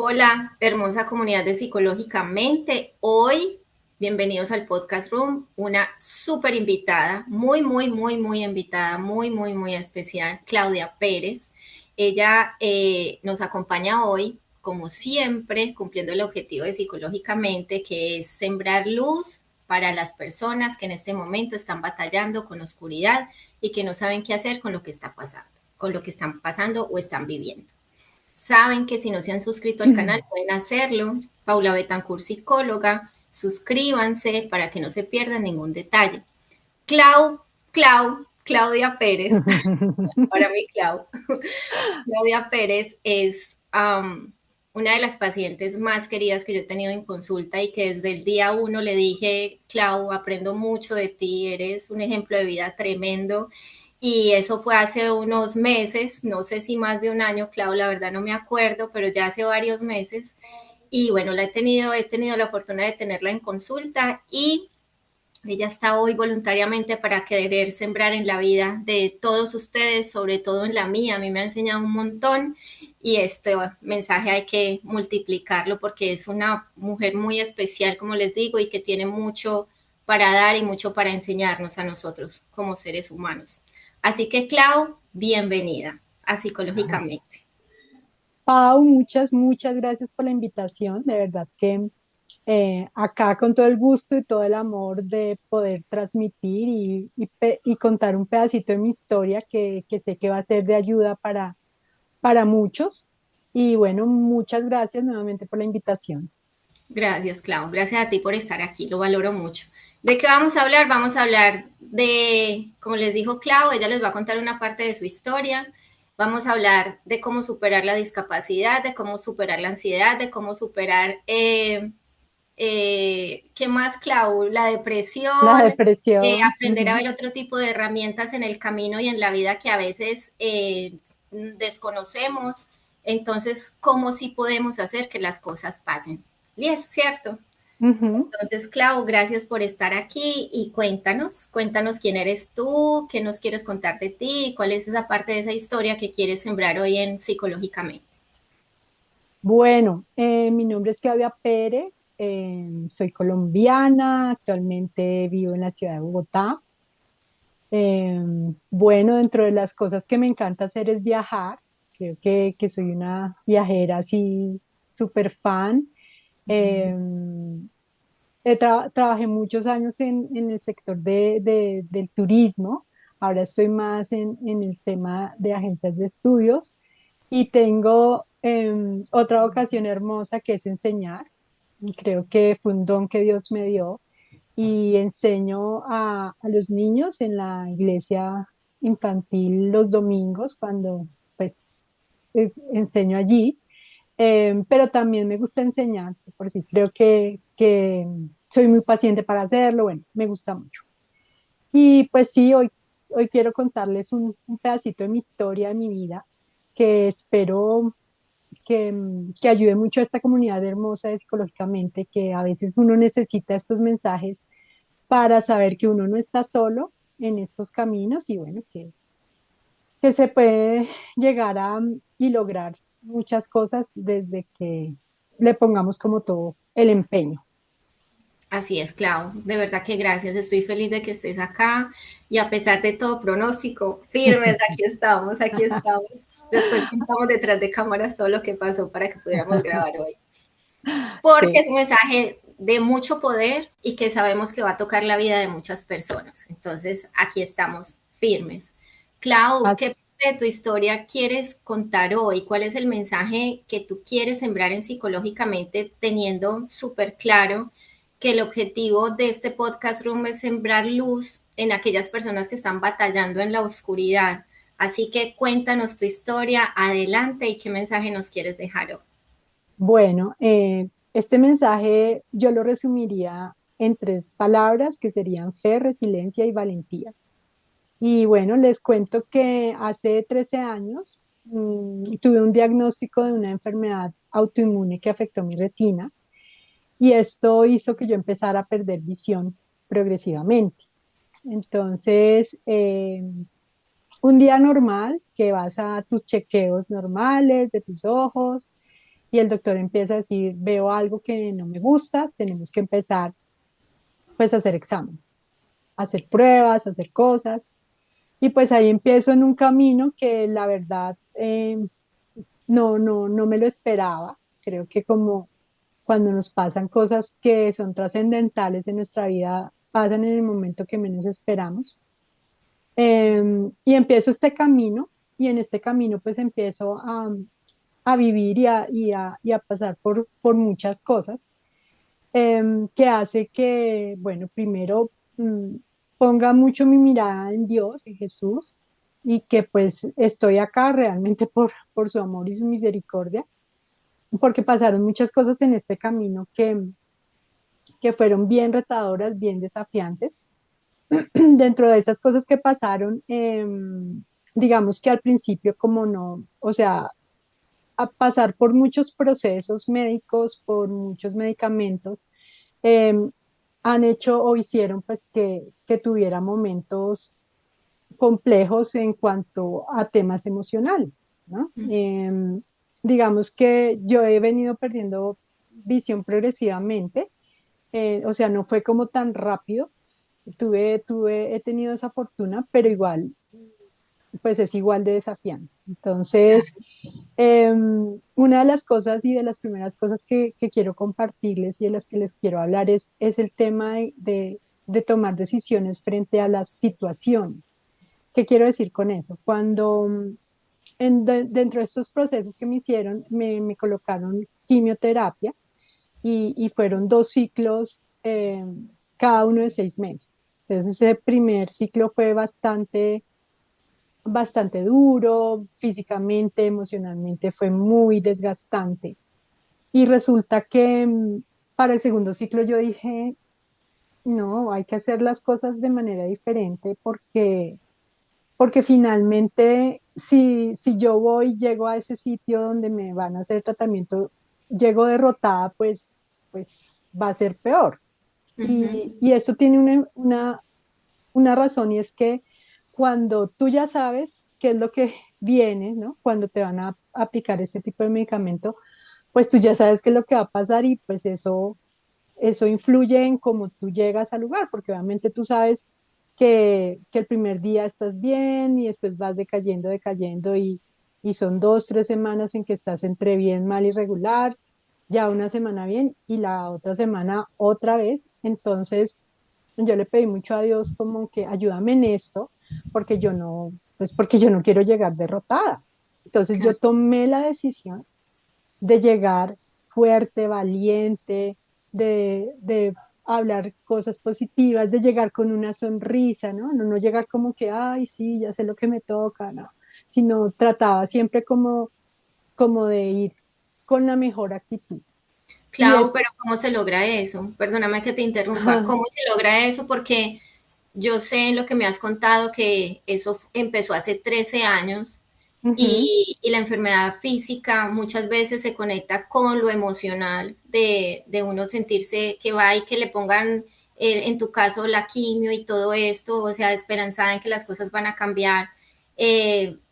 Hola, hermosa comunidad de Psicológicamente. Hoy, bienvenidos al Podcast Room, una súper invitada, muy invitada, muy especial, Claudia Pérez. Ella nos acompaña hoy, como siempre, cumpliendo el objetivo de Psicológicamente, que es sembrar luz para las personas que en este momento están batallando con oscuridad y que no saben qué hacer con lo que está pasando, con lo que están pasando o están viviendo. Saben que si no se han suscrito al canal pueden hacerlo. Paula Betancourt, psicóloga. Suscríbanse para que no se pierdan ningún detalle. Claudia Pérez, para mí Claudia Pérez es una de las pacientes más queridas que yo he tenido en consulta y que desde el día uno le dije, Clau, aprendo mucho de ti, eres un ejemplo de vida tremendo. Y eso fue hace unos meses, no sé si más de un año, Clau, la verdad no me acuerdo, pero ya hace varios meses. Y bueno, he tenido la fortuna de tenerla en consulta y ella está hoy voluntariamente para querer sembrar en la vida de todos ustedes, sobre todo en la mía. A mí me ha enseñado un montón y este mensaje hay que multiplicarlo porque es una mujer muy especial, como les digo, y que tiene mucho para dar y mucho para enseñarnos a nosotros como seres humanos. Así que, Clau, bienvenida a Psicológicamente. Pau, muchas gracias por la invitación. De verdad que acá con todo el gusto y todo el amor de poder transmitir y contar un pedacito de mi historia que sé que va a ser de ayuda para muchos. Y bueno, muchas gracias nuevamente por la invitación. Gracias, Clau. Gracias a ti por estar aquí. Lo valoro mucho. ¿De qué vamos a hablar? Vamos a hablar de, como les dijo Clau, ella les va a contar una parte de su historia. Vamos a hablar de cómo superar la discapacidad, de cómo superar la ansiedad, de cómo superar, ¿qué más, Clau? La La depresión, depresión. aprender a ver otro tipo de herramientas en el camino y en la vida que a veces desconocemos. Entonces, ¿cómo sí podemos hacer que las cosas pasen? Y es cierto. Ujú. Entonces, Clau, gracias por estar aquí y cuéntanos quién eres tú, qué nos quieres contar de ti, cuál es esa parte de esa historia que quieres sembrar hoy en Psicológicamente. Bueno, mi nombre es Claudia Pérez, soy colombiana, actualmente vivo en la ciudad de Bogotá. Eh, bueno, dentro de las cosas que me encanta hacer es viajar. Creo que soy una viajera así súper fan. Eh, trabajé muchos años en el sector del turismo. Ahora estoy más en el tema de agencias de estudios y tengo otra vocación hermosa que es enseñar. Y creo que fue un don que Dios me dio y enseño a los niños en la iglesia infantil los domingos cuando pues enseño allí. Pero también me gusta enseñar, por si creo que soy muy paciente para hacerlo, bueno, me gusta mucho. Y pues sí, hoy quiero contarles un pedacito de mi historia, de mi vida, que espero que ayude mucho a esta comunidad hermosa de Psicológicamente, que a veces uno necesita estos mensajes para saber que uno no está solo en estos caminos y bueno, que se puede llegar y lograr muchas cosas desde que le pongamos como todo el empeño. Así es, Clau. De verdad que gracias. Estoy feliz de que estés acá y a pesar de todo pronóstico, firmes, aquí estamos, aquí estamos. Después contamos detrás de cámaras todo lo que pasó para que pudiéramos grabar hoy. Porque Sí, es un mensaje de mucho poder y que sabemos que va a tocar la vida de muchas personas. Entonces, aquí estamos firmes. Clau, ¿qué as- parte de tu historia quieres contar hoy? ¿Cuál es el mensaje que tú quieres sembrar en Psicológicamente, teniendo súper claro que el objetivo de este podcast room es sembrar luz en aquellas personas que están batallando en la oscuridad? Así que cuéntanos tu historia, adelante y qué mensaje nos quieres dejar hoy. bueno, este mensaje yo lo resumiría en tres palabras que serían fe, resiliencia y valentía. Y bueno, les cuento que hace 13 años tuve un diagnóstico de una enfermedad autoinmune que afectó mi retina y esto hizo que yo empezara a perder visión progresivamente. Entonces, un día normal, que vas a tus chequeos normales de tus ojos, y el doctor empieza a decir, veo algo que no me gusta, tenemos que empezar pues a hacer exámenes, a hacer pruebas, a hacer cosas. Y pues ahí empiezo en un camino que la verdad no me lo esperaba. Creo que como cuando nos pasan cosas que son trascendentales en nuestra vida, pasan en el momento que menos esperamos. Y empiezo este camino y en este camino pues empiezo a vivir y a pasar por muchas cosas que hace que, bueno, primero ponga mucho mi mirada en Dios, en Jesús, y que pues estoy acá realmente por su amor y su misericordia, porque pasaron muchas cosas en este camino que fueron bien retadoras, bien desafiantes. Dentro de esas cosas que pasaron, digamos que al principio como no, o sea, a pasar por muchos procesos médicos, por muchos medicamentos, eh, han hecho o hicieron pues que tuviera momentos complejos en cuanto a temas emocionales, ¿no? Digamos que yo he venido perdiendo visión progresivamente, o sea, no fue como tan rápido, he tenido esa fortuna, pero igual, pues es igual de desafiante. Entonces, una de las cosas y de las primeras cosas que quiero compartirles y de las que les quiero hablar es el tema de tomar decisiones frente a las situaciones. ¿Qué quiero decir con eso? Cuando dentro de estos procesos que me hicieron, me colocaron quimioterapia y fueron 2 ciclos, cada uno de 6 meses. Entonces, ese primer ciclo fue bastante duro, físicamente, emocionalmente, fue muy desgastante. Y resulta que para el segundo ciclo yo dije, no, hay que hacer las cosas de manera diferente porque finalmente si yo voy, llego a ese sitio donde me van a hacer tratamiento, llego derrotada, pues va a ser peor. Ujú. Y esto tiene una razón y es que cuando tú ya sabes qué es lo que viene, ¿no? Cuando te van a aplicar este tipo de medicamento, pues tú ya sabes qué es lo que va a pasar y pues eso influye en cómo tú llegas al lugar, porque obviamente tú sabes que el primer día estás bien y después vas decayendo, decayendo y son 2, 3 semanas en que estás entre bien, mal y regular, ya una semana bien y la otra semana otra vez. Entonces yo le pedí mucho a Dios como que ayúdame en esto, porque yo no quiero llegar derrotada. Entonces yo Claro. tomé la decisión de llegar fuerte, valiente, de hablar cosas positivas, de llegar con una sonrisa, ¿no? No llegar como que, ay, sí, ya sé lo que me toca, no, sino trataba siempre como de ir con la mejor actitud. Y Clau, es, pero ¿cómo se logra eso? Perdóname que te interrumpa. ¿Cómo se logra eso? Porque yo sé en lo que me has contado que eso empezó hace 13 años ujú, y la enfermedad física muchas veces se conecta con lo emocional de uno sentirse que va y que le pongan, en tu caso, la quimio y todo esto, o sea, esperanzada en que las cosas van a cambiar,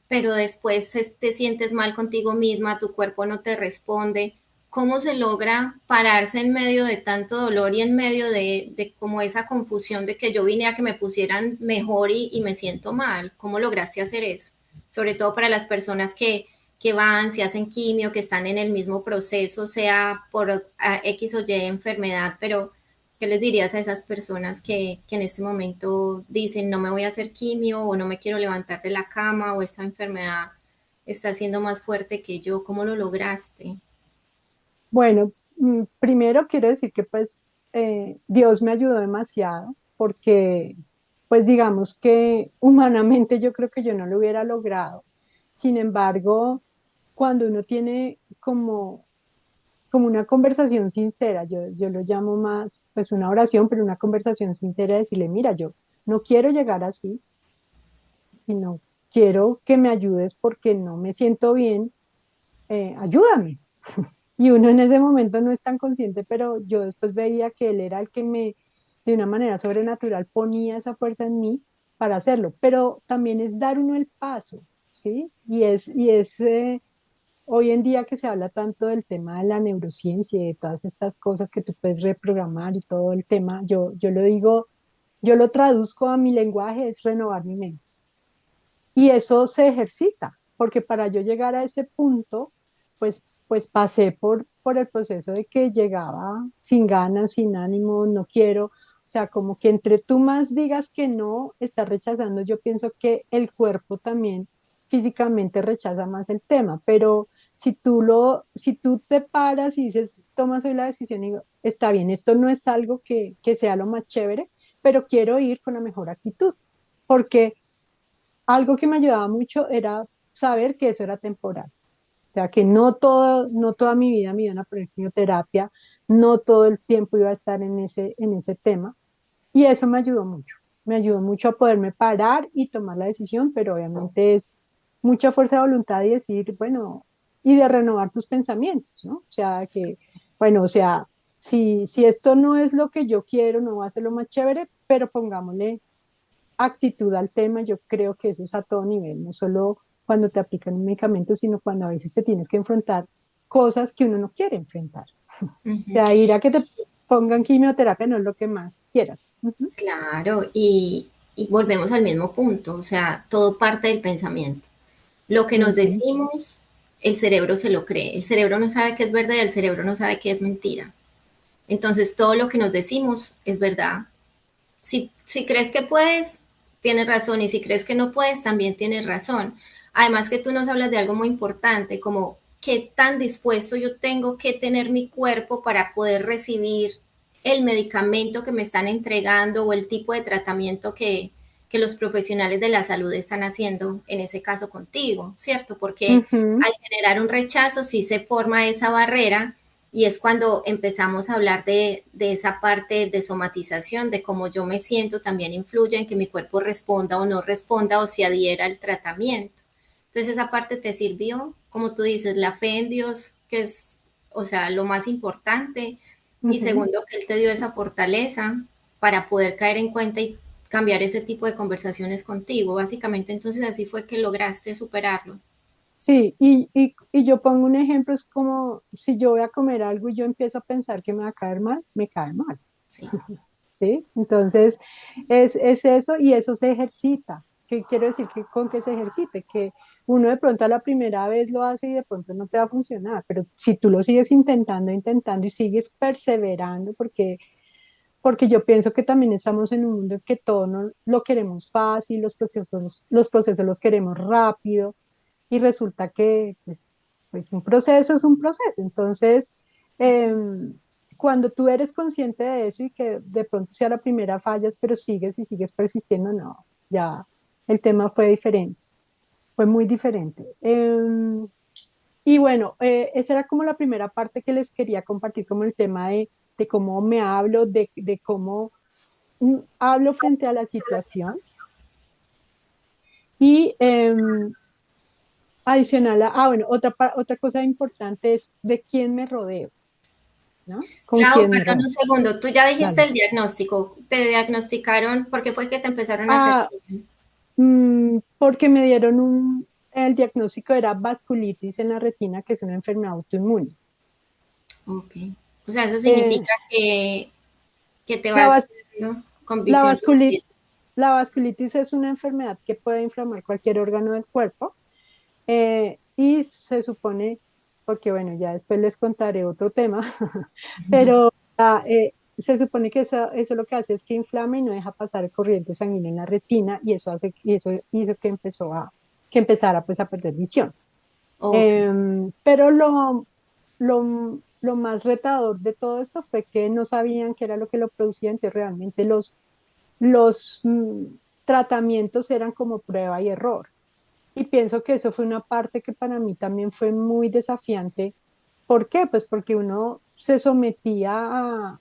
pero después te sientes mal contigo misma, tu cuerpo no te responde. ¿Cómo se logra pararse en medio de tanto dolor y en medio de como esa confusión de que yo vine a que me pusieran mejor y me siento mal? ¿Cómo lograste hacer eso? Sobre todo para las personas que van, se hacen quimio, que están en el mismo proceso, sea por X o Y enfermedad, pero ¿qué les dirías a esas personas que en este momento dicen no me voy a hacer quimio o no me quiero levantar de la cama o esta enfermedad está siendo más fuerte que yo? ¿Cómo lo lograste? bueno, primero quiero decir que pues Dios me ayudó demasiado porque pues digamos que humanamente yo creo que yo no lo hubiera logrado. Sin embargo, cuando uno tiene como una conversación sincera, yo lo llamo más pues una oración, pero una conversación sincera, decirle, mira, yo no quiero llegar así, sino quiero que me ayudes porque no me siento bien, ayúdame. Y uno en ese momento no es tan consciente, pero yo después veía que él era el que de una manera sobrenatural, ponía esa fuerza en mí para hacerlo. Pero también es dar uno el paso, ¿sí? hoy en día que se habla tanto del tema de la neurociencia y de todas estas cosas que tú puedes reprogramar y todo el tema, yo lo digo, yo lo traduzco a mi lenguaje, es renovar mi mente. Y eso se ejercita, porque para yo llegar a ese punto, pues pasé por el proceso de que llegaba sin ganas, sin ánimo, no quiero. O sea, como que entre tú más digas que no, estás rechazando, yo pienso que el cuerpo también físicamente rechaza más el tema, pero si tú te paras y dices, tomas hoy la decisión y digo, está bien, esto no es algo que sea lo más chévere, pero quiero ir con la mejor actitud, porque algo que me ayudaba mucho era saber que eso era temporal. O sea, que no toda mi vida me iban a poner quimioterapia, no todo el tiempo iba a estar en ese tema. Y eso me ayudó mucho. Me ayudó mucho a poderme parar y tomar la decisión, pero obviamente es mucha fuerza de voluntad y decir, bueno, y de renovar tus pensamientos, ¿no? O sea, que, bueno, o sea, si esto no es lo que yo quiero, no va a ser lo más chévere, pero pongámosle actitud al tema. Yo creo que eso es a todo nivel, no solo cuando te aplican un medicamento, sino cuando a veces te tienes que enfrentar cosas que uno no quiere enfrentar. O Ujú. sea, ir a que te pongan quimioterapia no es lo que más quieras. Ujú, Claro, y volvemos al mismo punto, o sea, todo parte del pensamiento. Lo que nos ujú. decimos, el cerebro se lo cree. El cerebro no sabe qué es verdad y el cerebro no sabe qué es mentira. Entonces, todo lo que nos decimos es verdad. Si crees que puedes, tienes razón. Y si crees que no puedes, también tienes razón. Además que tú nos hablas de algo muy importante, como qué tan dispuesto yo tengo que tener mi cuerpo para poder recibir el medicamento que me están entregando o el tipo de tratamiento que los profesionales de la salud están haciendo, en ese caso contigo, ¿cierto? Porque Ujú. al generar un rechazo sí se forma esa barrera y es cuando empezamos a hablar de esa parte de somatización, de cómo yo me siento también influye en que mi cuerpo responda o no responda o si adhiera al tratamiento. Entonces esa parte te sirvió, como tú dices, la fe en Dios, que es, o sea, lo más importante. Y Ujú. segundo, que Él te dio esa fortaleza para poder caer en cuenta y cambiar ese tipo de conversaciones contigo. Básicamente, entonces así fue que lograste superarlo. Sí, y yo pongo un ejemplo, es como si yo voy a comer algo y yo empiezo a pensar que me va a caer mal, me cae mal, Sí. ¿sí? Entonces, es eso y eso se ejercita. ¿Qué quiero decir que con que se ejercite? Que uno de pronto a la primera vez lo hace y de pronto no te va a funcionar, pero si tú lo sigues intentando, intentando y sigues perseverando, porque yo pienso que también estamos en un mundo en que todo no, lo queremos fácil, los procesos los queremos rápido y resulta que pues un proceso es un proceso. Entonces, cuando tú eres consciente de eso y que de pronto sea la primera fallas, pero sigues y sigues persistiendo, no, ya el tema fue diferente, fue muy diferente. Y bueno, esa era como la primera parte que les quería compartir, como el tema de cómo me hablo, de cómo hablo frente a la situación. Y adicional bueno, otra cosa importante es de quién me rodeo, ¿no? Con Clau, quién me perdón rodeo. un segundo. Tú ya dijiste Dale. el diagnóstico. Te diagnosticaron porque fue que te empezaron a hacer. Ah, porque me dieron el diagnóstico era vasculitis en la retina, que es una enfermedad autoinmune. Ok. O sea, eso Eh, significa que te la, vas vas- quedando con la, visión vasculi- reducida. la vasculitis es una enfermedad que puede inflamar cualquier órgano del cuerpo. Y se supone, porque bueno, ya después les contaré otro tema, pero se supone que eso lo que hace es que inflama y no deja pasar el corriente sanguíneo en la retina y eso hizo que que empezara pues a perder visión. Ok. Pero lo más retador de todo esto fue que no sabían qué era lo que lo producía, entonces realmente los tratamientos eran como prueba y error. Y pienso que eso fue una parte que para mí también fue muy desafiante. ¿Por qué? Pues porque uno se sometía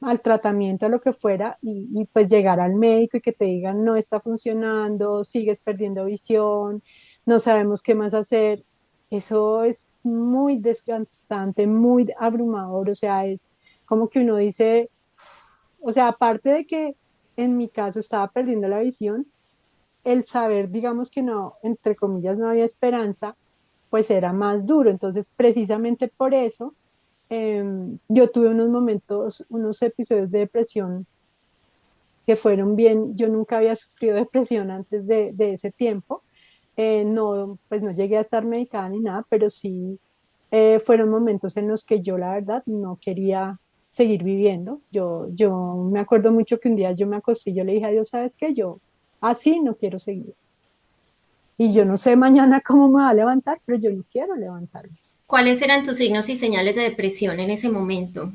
al tratamiento, a lo que fuera, y pues llegar al médico y que te digan no está funcionando, sigues perdiendo visión, no sabemos qué más hacer. Eso es muy desgastante, muy abrumador. O sea, es como que uno dice, o sea, aparte de que en mi caso estaba perdiendo la visión, el saber, digamos que no, entre comillas, no había esperanza, pues era más duro. Entonces, precisamente por eso, yo tuve unos momentos, unos episodios de depresión que fueron bien. Yo nunca había sufrido depresión antes de ese tiempo. No, pues no llegué a estar medicada ni nada, pero sí fueron momentos en los que yo la verdad no quería seguir viviendo. Yo me acuerdo mucho que un día yo me acosté y yo le dije a Dios, ¿sabes qué? Yo así no quiero seguir. Y yo no sé mañana cómo me va a levantar, pero yo no quiero levantarme. ¿Cuáles eran tus signos y señales de depresión en ese momento?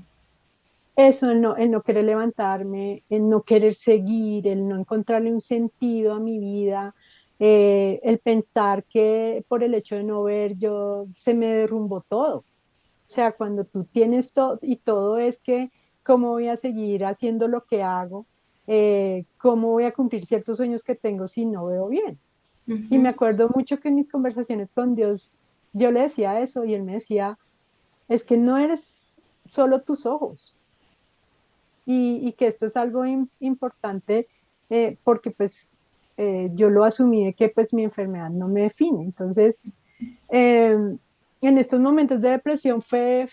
Eso, el no querer levantarme, el no querer seguir, el no encontrarle un sentido a mi vida, el pensar que por el hecho de no ver yo se me derrumbó todo. O sea, cuando tú tienes todo y todo es que, ¿cómo voy a seguir haciendo lo que hago? ¿Cómo voy a cumplir ciertos sueños que tengo si no veo bien? Y me Ujú. acuerdo mucho que en mis conversaciones con Dios, yo le decía eso y él me decía, es que no eres solo tus ojos y que esto es algo importante porque pues yo lo asumí de que pues mi enfermedad no me define. Entonces, eh, en estos momentos de depresión fue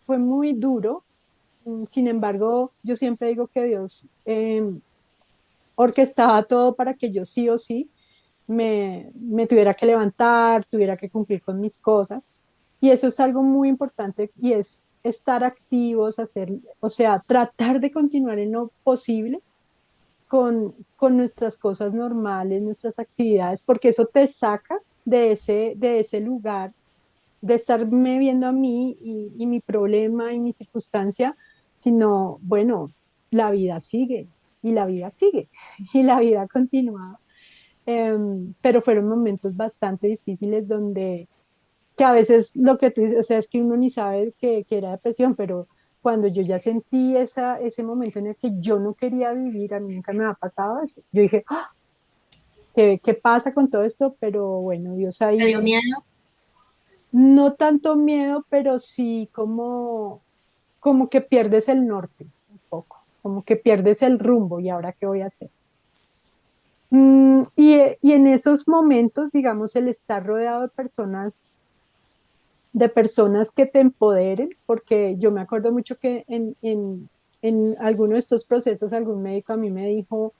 muy duro. Sin embargo, yo siempre digo que Dios orquestaba todo para que yo sí o sí me tuviera que levantar, tuviera que cumplir con mis cosas. Y eso es algo muy importante y es estar activos, hacer, o sea, tratar de continuar en lo posible con nuestras cosas normales, nuestras actividades, porque eso te saca de ese lugar, de estarme viendo a mí y mi problema y mi circunstancia, sino, bueno, la vida sigue y la vida sigue y la vida continúa. Pero fueron momentos bastante difíciles donde, que a veces lo que tú dices, o sea, es que uno ni sabe que era depresión, pero cuando yo ya sentí ese momento en el que yo no quería vivir, a mí nunca me ha pasado eso. Yo dije, "Ah, ¿qué pasa con todo esto?". Pero bueno, Dios ¿Te dio ahí, miedo? no tanto miedo, pero sí como que pierdes el norte un poco, como que pierdes el rumbo y ahora qué voy a hacer. Y en esos momentos, digamos, el estar rodeado de personas que te empoderen, porque yo me acuerdo mucho que en alguno de estos procesos algún médico a mí me dijo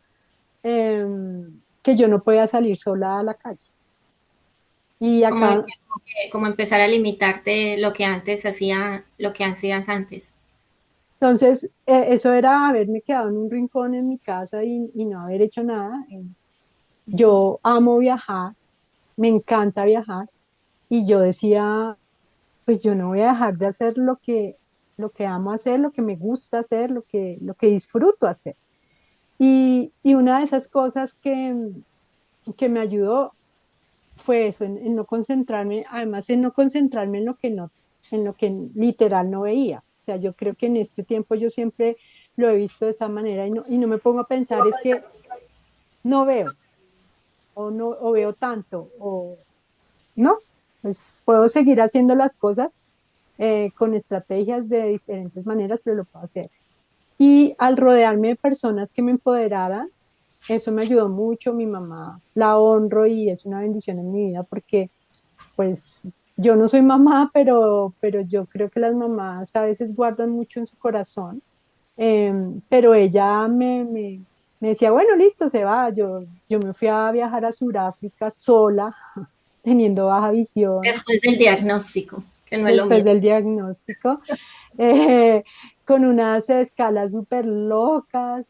que yo no podía salir sola a la calle. Y Como, acá, como empezar a limitarte lo que antes hacía, lo que hacías antes. entonces, eso era haberme quedado en un rincón en mi casa y no haber hecho nada. Yo amo viajar, me encanta viajar, y yo decía, pues yo no voy a dejar de hacer lo que amo hacer, lo que me gusta hacer, lo que disfruto hacer. Y una de esas cosas que me ayudó fue eso, en no concentrarme, además en no concentrarme en lo que no, en lo que literal no veía. O sea, yo creo que en este tiempo yo siempre lo he visto de esa manera y no me pongo a pensar es que no veo o no o veo tanto o no, pues puedo seguir haciendo las cosas con estrategias de diferentes maneras, pero lo puedo hacer. Y al rodearme de personas que me empoderaran, eso me ayudó mucho. Mi mamá la honro y es una bendición en mi vida porque pues yo no soy mamá, pero yo creo que las mamás a veces guardan mucho en su corazón. Pero ella me decía, bueno, listo, se va. Yo me fui a viajar a Sudáfrica sola, teniendo baja visión, Después del diagnóstico, que no es lo después mismo. del diagnóstico, eh, con unas escalas súper locas,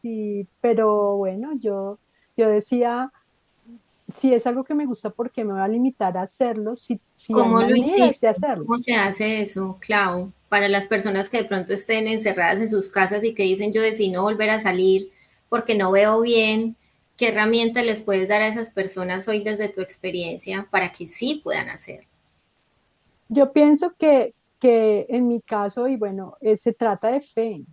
pero bueno, yo decía, si es algo que me gusta, ¿por qué me voy a limitar a hacerlo si hay ¿Cómo lo maneras de hiciste? hacerlo? ¿Cómo se hace eso, Clau? Para las personas que de pronto estén encerradas en sus casas y que dicen yo decidí no volver a salir porque no veo bien, ¿qué herramienta les puedes dar a esas personas hoy desde tu experiencia para que sí puedan hacer? Yo pienso que en mi caso, y bueno, se trata de fe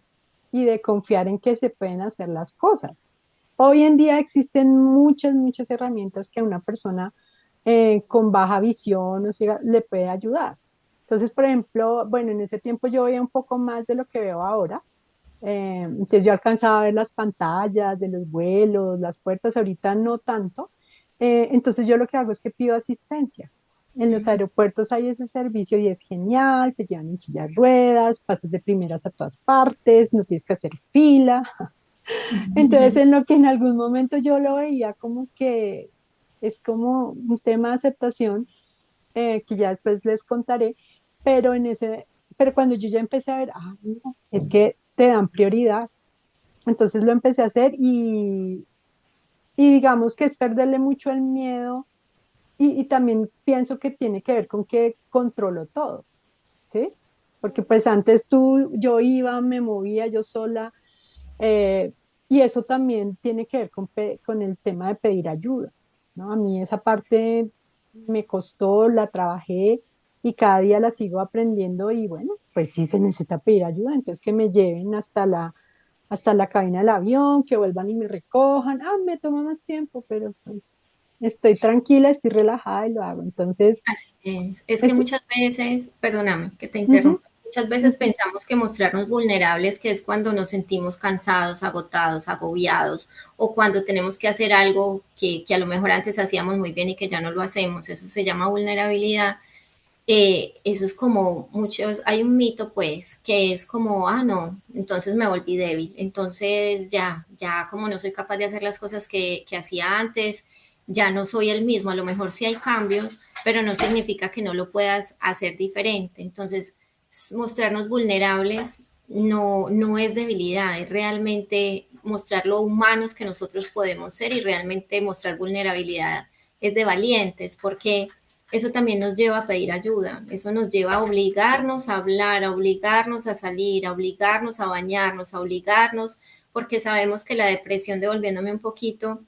y de confiar en que se pueden hacer las cosas. Hoy en día existen muchas herramientas que a una persona con baja visión o ciega le puede ayudar. Entonces, por ejemplo, bueno, en ese tiempo yo veía un poco más de lo que veo ahora. Entonces yo alcanzaba a ver las pantallas de los vuelos, las puertas, ahorita no tanto. Entonces yo lo que hago es que pido asistencia En los Ujú. aeropuertos hay ese servicio y es genial, te llevan en silla de ruedas, pasas de primeras a todas partes, no tienes que hacer fila. Entonces, en lo que en algún momento yo lo veía como que es como un tema de aceptación, que ya después les contaré, pero pero cuando yo ya empecé a ver, no, es que te dan prioridad. Entonces lo empecé a hacer y digamos que es perderle mucho el miedo y también pienso que tiene que ver con que controlo todo, ¿sí? Porque pues antes yo iba, me movía yo sola, eh, y eso también tiene que ver con el tema de pedir ayuda, ¿no? A mí esa parte me costó, la trabajé y cada día la sigo aprendiendo y bueno, pues sí se necesita pedir ayuda, entonces que me lleven hasta la cabina del avión, que vuelvan y me recojan. Me toma más tiempo, pero pues estoy tranquila, estoy relajada y lo hago. Entonces, Así es que es, muchas veces, perdóname que te ujú, interrumpa, muchas veces ujú, pensamos que mostrarnos vulnerables, que es cuando nos sentimos cansados, agotados, agobiados, o cuando tenemos que hacer algo que a lo mejor antes hacíamos muy bien y que ya no lo hacemos, eso se llama vulnerabilidad. Eso es como muchos, hay un mito pues que es como, no, entonces me volví débil, entonces ya como no soy capaz de hacer las cosas que hacía antes, ya no soy el mismo, a lo mejor sí hay cambios, pero no significa que no lo puedas hacer diferente, entonces mostrarnos vulnerables no es debilidad, es realmente mostrar lo humanos que nosotros podemos ser y realmente mostrar vulnerabilidad es de valientes, porque eso también nos lleva a pedir ayuda, eso nos lleva a obligarnos a hablar, a obligarnos a salir, a obligarnos a bañarnos, a obligarnos, porque sabemos que la depresión, devolviéndome un poquito,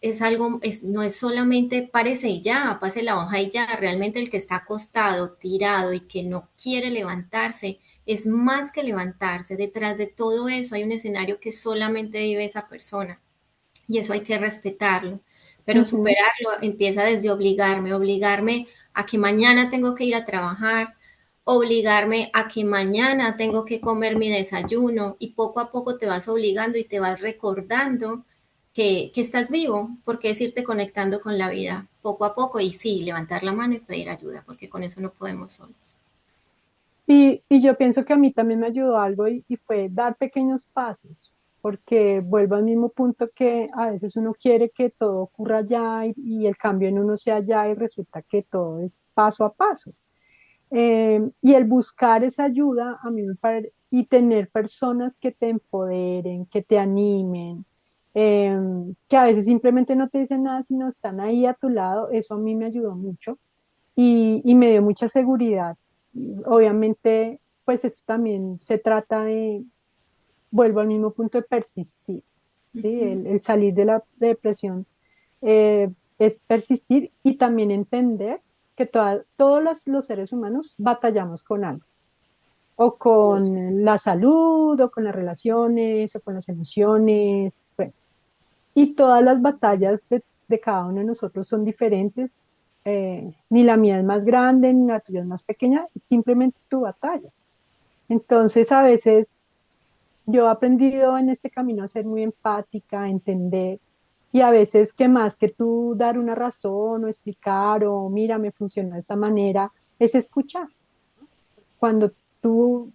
es algo, no es solamente párese y ya, pase la hoja y ya, realmente el que está acostado, tirado y que no quiere levantarse, es más que levantarse, detrás de todo eso hay un escenario que solamente vive esa persona y eso hay que respetarlo. Pero ujú. superarlo empieza desde obligarme a que mañana tengo que ir a trabajar, obligarme a que mañana tengo que comer mi desayuno y poco a poco te vas obligando y te vas recordando que estás vivo, porque es irte conectando con la vida poco a poco y sí, levantar la mano y pedir ayuda, porque con eso no podemos solos. Y yo pienso que a mí también me ayudó algo y fue dar pequeños pasos, porque vuelvo al mismo punto que a veces uno quiere que todo ocurra ya y el cambio en uno sea ya y resulta que todo es paso a paso. Y el buscar esa ayuda a mí me parece, y tener personas que te empoderen, que te animen, eh, que a veces simplemente no te dicen nada, sino están ahí a tu lado, eso a mí me ayudó mucho y me dio mucha seguridad. Obviamente, pues esto también se trata vuelvo al mismo punto de persistir, ¿sí? Ujú. El salir de la depresión, es persistir y también entender que todos los seres humanos batallamos con algo, o con la salud, o con las relaciones, o con las emociones, bueno, y todas las batallas de cada uno de nosotros son diferentes. Ni la mía es más grande, ni la tuya es más pequeña, es simplemente tu batalla. Entonces, a veces yo he aprendido en este camino a ser muy empática, a entender, y a veces que más que tú dar una razón o explicar o mira, me funciona de esta manera, es escuchar. Cuando tú,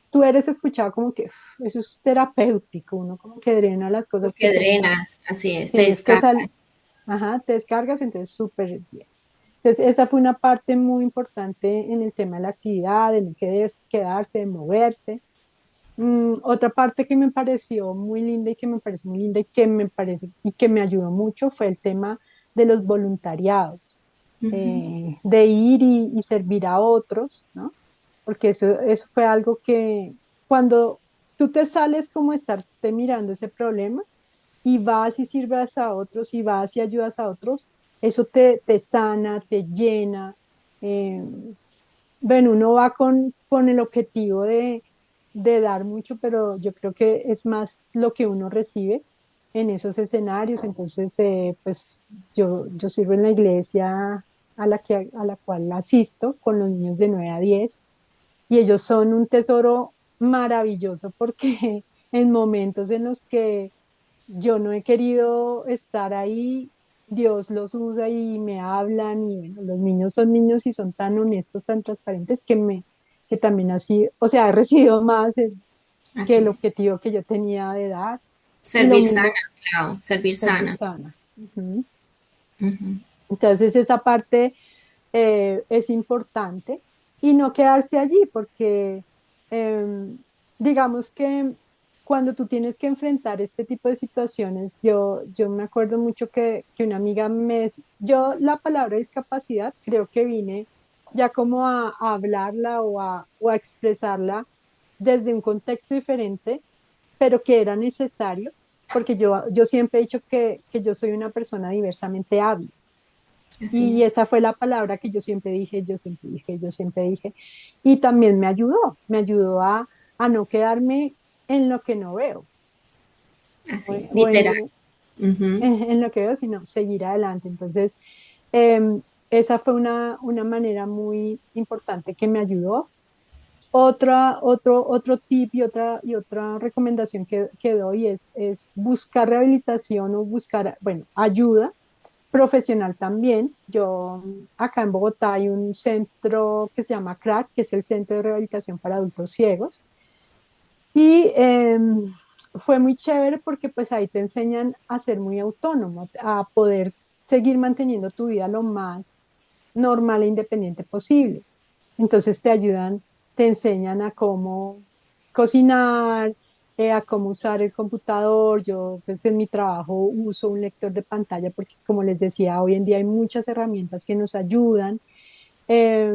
tú eres escuchado como que eso es terapéutico, uno como que drena las cosas que Porque tenga, drenas, así es, te tienes que descargas. salir, ajá, te descargas, entonces súper bien. Entonces esa fue una parte muy importante en el tema de la actividad, de no quedarse, de moverse. Otra parte que me pareció muy linda y que me parece muy linda y que me parece y que me ayudó mucho fue el tema de los voluntariados, Ujú. de ir y servir a otros, ¿no? Porque eso fue algo que cuando tú te sales como estarte mirando ese problema y vas y sirves a otros y vas y ayudas a otros, eso te sana, te llena. eh, bueno, uno va con el objetivo de dar mucho, pero yo creo que es más lo que uno recibe en esos escenarios. Entonces, pues yo sirvo en la iglesia a la cual asisto con los niños de 9 a 10 y ellos son un tesoro maravilloso porque en momentos en los que yo no he querido estar ahí, Dios los usa y me hablan y bueno, los niños son niños y son tan honestos, tan transparentes que también así, o sea, he recibido más que el Así es. objetivo que yo tenía de dar y lo Servir sana, mismo, claro, servir servir sana. sana. Ujú. Ujú. Entonces esa parte es importante y no quedarse allí porque em, digamos que cuando tú tienes que enfrentar este tipo de situaciones, yo me acuerdo mucho que una amiga yo la palabra discapacidad creo que vine ya como a hablarla o a expresarla desde un contexto diferente, pero que era necesario, porque yo siempre he dicho que yo soy una persona diversamente hábil. Así Y es. esa fue la palabra que yo siempre dije, yo siempre dije, yo siempre dije. Y también me ayudó a no quedarme en lo que no veo Así es. o Literal. Ujú. en lo que veo, sino seguir adelante. Entonces, esa fue una manera muy importante que me ayudó. Otro tip y otra recomendación que doy es buscar rehabilitación o buscar, bueno, ayuda profesional también. Yo, acá en Bogotá hay un centro que se llama CRAC, que es el Centro de Rehabilitación para Adultos Ciegos. Y fue muy chévere porque pues ahí te enseñan a ser muy autónomo, a poder seguir manteniendo tu vida lo más normal e independiente posible. Entonces te ayudan, te enseñan a cómo cocinar, a cómo usar el computador. Yo pues en mi trabajo uso un lector de pantalla porque como les decía, hoy en día hay muchas herramientas que nos ayudan eh,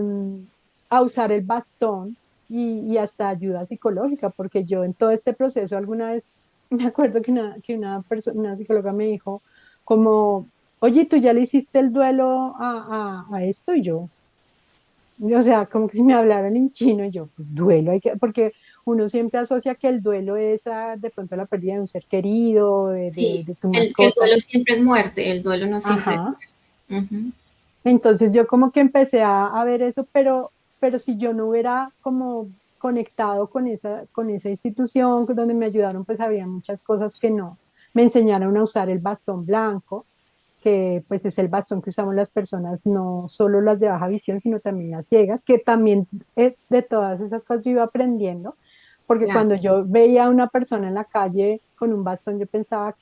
a usar el bastón y hasta ayuda psicológica, porque yo en todo este proceso alguna vez me acuerdo que una persona, una psicóloga me dijo como, oye, ¿tú ya le hiciste el duelo a esto? Y yo, o sea, como que si me hablaran en chino, y yo, pues duelo, porque uno siempre asocia que el duelo es de pronto la pérdida de un ser querido, Sí. de tu Que el mascota. duelo siempre es muerte, el duelo no siempre es Ajá. muerte. Ujú. Entonces yo como que empecé a ver eso, pero si yo no hubiera como conectado con esa institución donde me ayudaron, pues había muchas cosas que no. Me enseñaron a usar el bastón blanco, que pues es el bastón que usamos las personas, no solo las de baja visión, sino también las ciegas, que también de todas esas cosas yo iba aprendiendo, porque Claro. cuando yo veía a una persona en la calle con un bastón, yo pensaba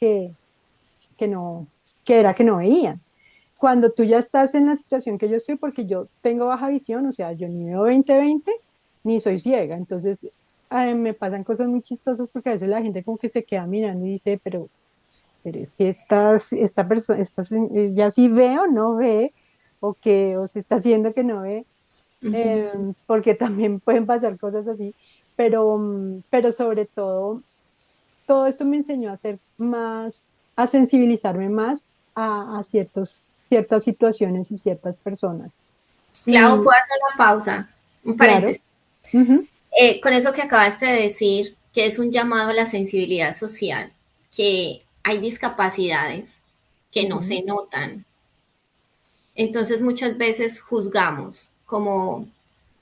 que no, que era que no veían. Cuando tú ya estás en la situación que yo estoy, porque yo tengo baja visión, o sea, yo ni veo 20/20 ni soy ciega. Entonces, me pasan cosas muy chistosas porque a veces la gente como que se queda mirando y dice, pero es que esta persona, ya sí ve o no ve, o se está haciendo que no ve, Ujú. porque también pueden pasar cosas así. Pero sobre todo esto me enseñó a ser más, a sensibilizarme más a ciertas situaciones y ciertas personas. Clau, Y ¿puedo hacer una pausa? Un claro, paréntesis. ujú, Con eso que acabaste de decir, que es un llamado a la sensibilidad social, que hay discapacidades que no ujú, se notan. Entonces muchas veces juzgamos como,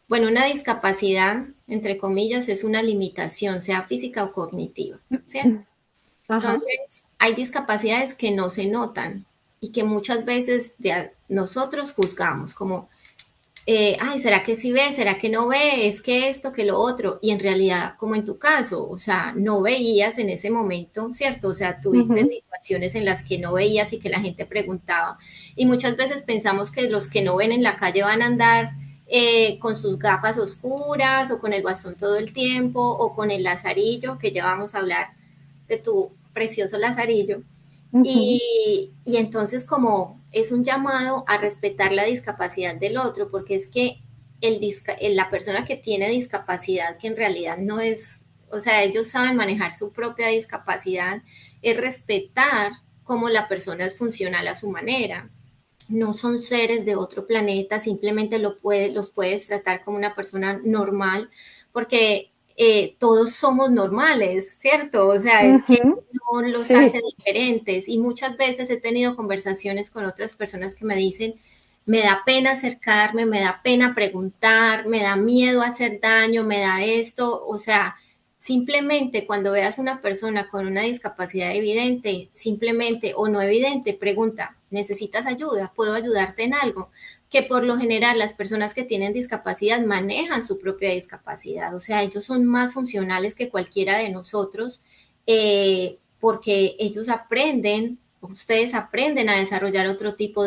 bueno, una discapacidad, entre comillas, es una limitación, sea física o cognitiva, ¿cierto? ajá, Entonces, hay discapacidades que no se notan y que muchas veces nosotros juzgamos como, ay, ¿será que sí ve? ¿Será que no ve? Es que esto, que lo otro. Y en realidad, como en tu caso, o sea, no veías en ese momento, ¿cierto? O sea, tuviste ujú, situaciones en las que no veías y que la gente preguntaba. Y muchas veces pensamos que los que no ven en la calle van a andar con sus gafas oscuras o con el bastón todo el tiempo o con el lazarillo, que ya vamos a hablar de tu precioso lazarillo. ujú, Y entonces como es un llamado a respetar la discapacidad del otro, porque es que la persona que tiene discapacidad, que en realidad no es, o sea, ellos saben manejar su propia discapacidad, es respetar cómo la persona es funcional a su manera. No son seres de otro planeta, simplemente los puedes tratar como una persona normal, porque todos somos normales, ¿cierto? O sea, es que ujú, no los hace sí, diferentes. Y muchas veces he tenido conversaciones con otras personas que me dicen, me da pena acercarme, me da pena preguntar, me da miedo hacer daño, me da esto, o sea, Simplemente cuando veas una persona con una discapacidad evidente, simplemente o no evidente, pregunta, ¿necesitas ayuda? ¿Puedo ayudarte en algo? Que por lo general las personas que tienen discapacidad manejan su propia discapacidad, o sea, ellos son más funcionales que cualquiera de nosotros, porque ellos aprenden, ustedes aprenden a desarrollar otro tipo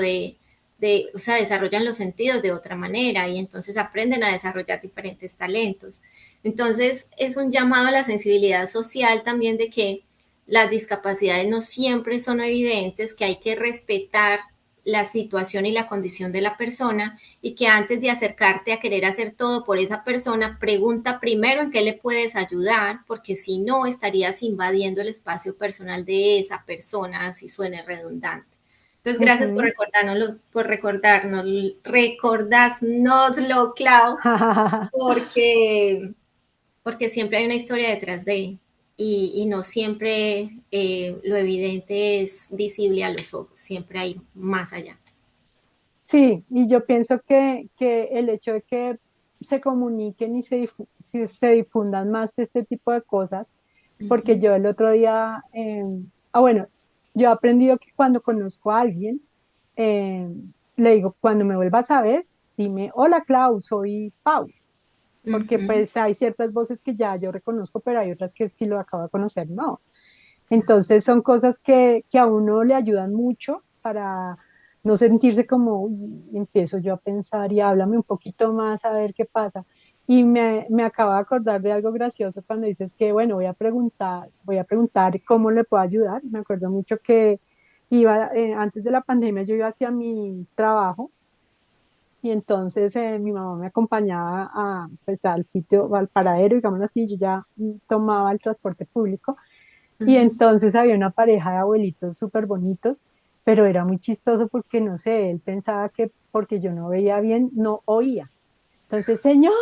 o sea, desarrollan los sentidos de otra manera y entonces aprenden a desarrollar diferentes talentos. Entonces, es un llamado a la sensibilidad social también de que las discapacidades no siempre son evidentes, que hay que respetar la situación y la condición de la persona y que antes de acercarte a querer hacer todo por esa persona, pregunta primero en qué le puedes ayudar, porque si no estarías invadiendo el espacio personal de esa persona, así suene redundante. Entonces, gracias Ujú. recordárnoslo, Clau, porque porque siempre hay una historia detrás de, y no siempre lo evidente es visible a los ojos, siempre hay más allá. Sí, y yo pienso que el hecho de que se comuniquen y se difundan más este tipo de cosas, porque Ujú. yo el otro día, bueno, yo he aprendido que cuando conozco a alguien, eh, le digo, cuando me vuelvas a ver, dime, hola Clau, soy Pau, porque Ujú. pues hay ciertas voces que ya yo reconozco, pero hay otras que si lo acabo de conocer, no. Entonces son cosas que a uno le ayudan mucho para no sentirse como, "Uy, empiezo yo a pensar y háblame un poquito más a ver qué pasa". Y me acabo de acordar de algo gracioso cuando dices que, bueno, voy a preguntar cómo le puedo ayudar. Me acuerdo mucho que antes de la pandemia yo iba hacia mi trabajo y entonces mi mamá me acompañaba pues, al sitio, al paradero, digámoslo así, yo ya tomaba el transporte público y Ujú. entonces había una pareja de abuelitos súper bonitos, pero era muy chistoso porque, no sé, él pensaba que porque yo no veía bien, no oía. Entonces, señor,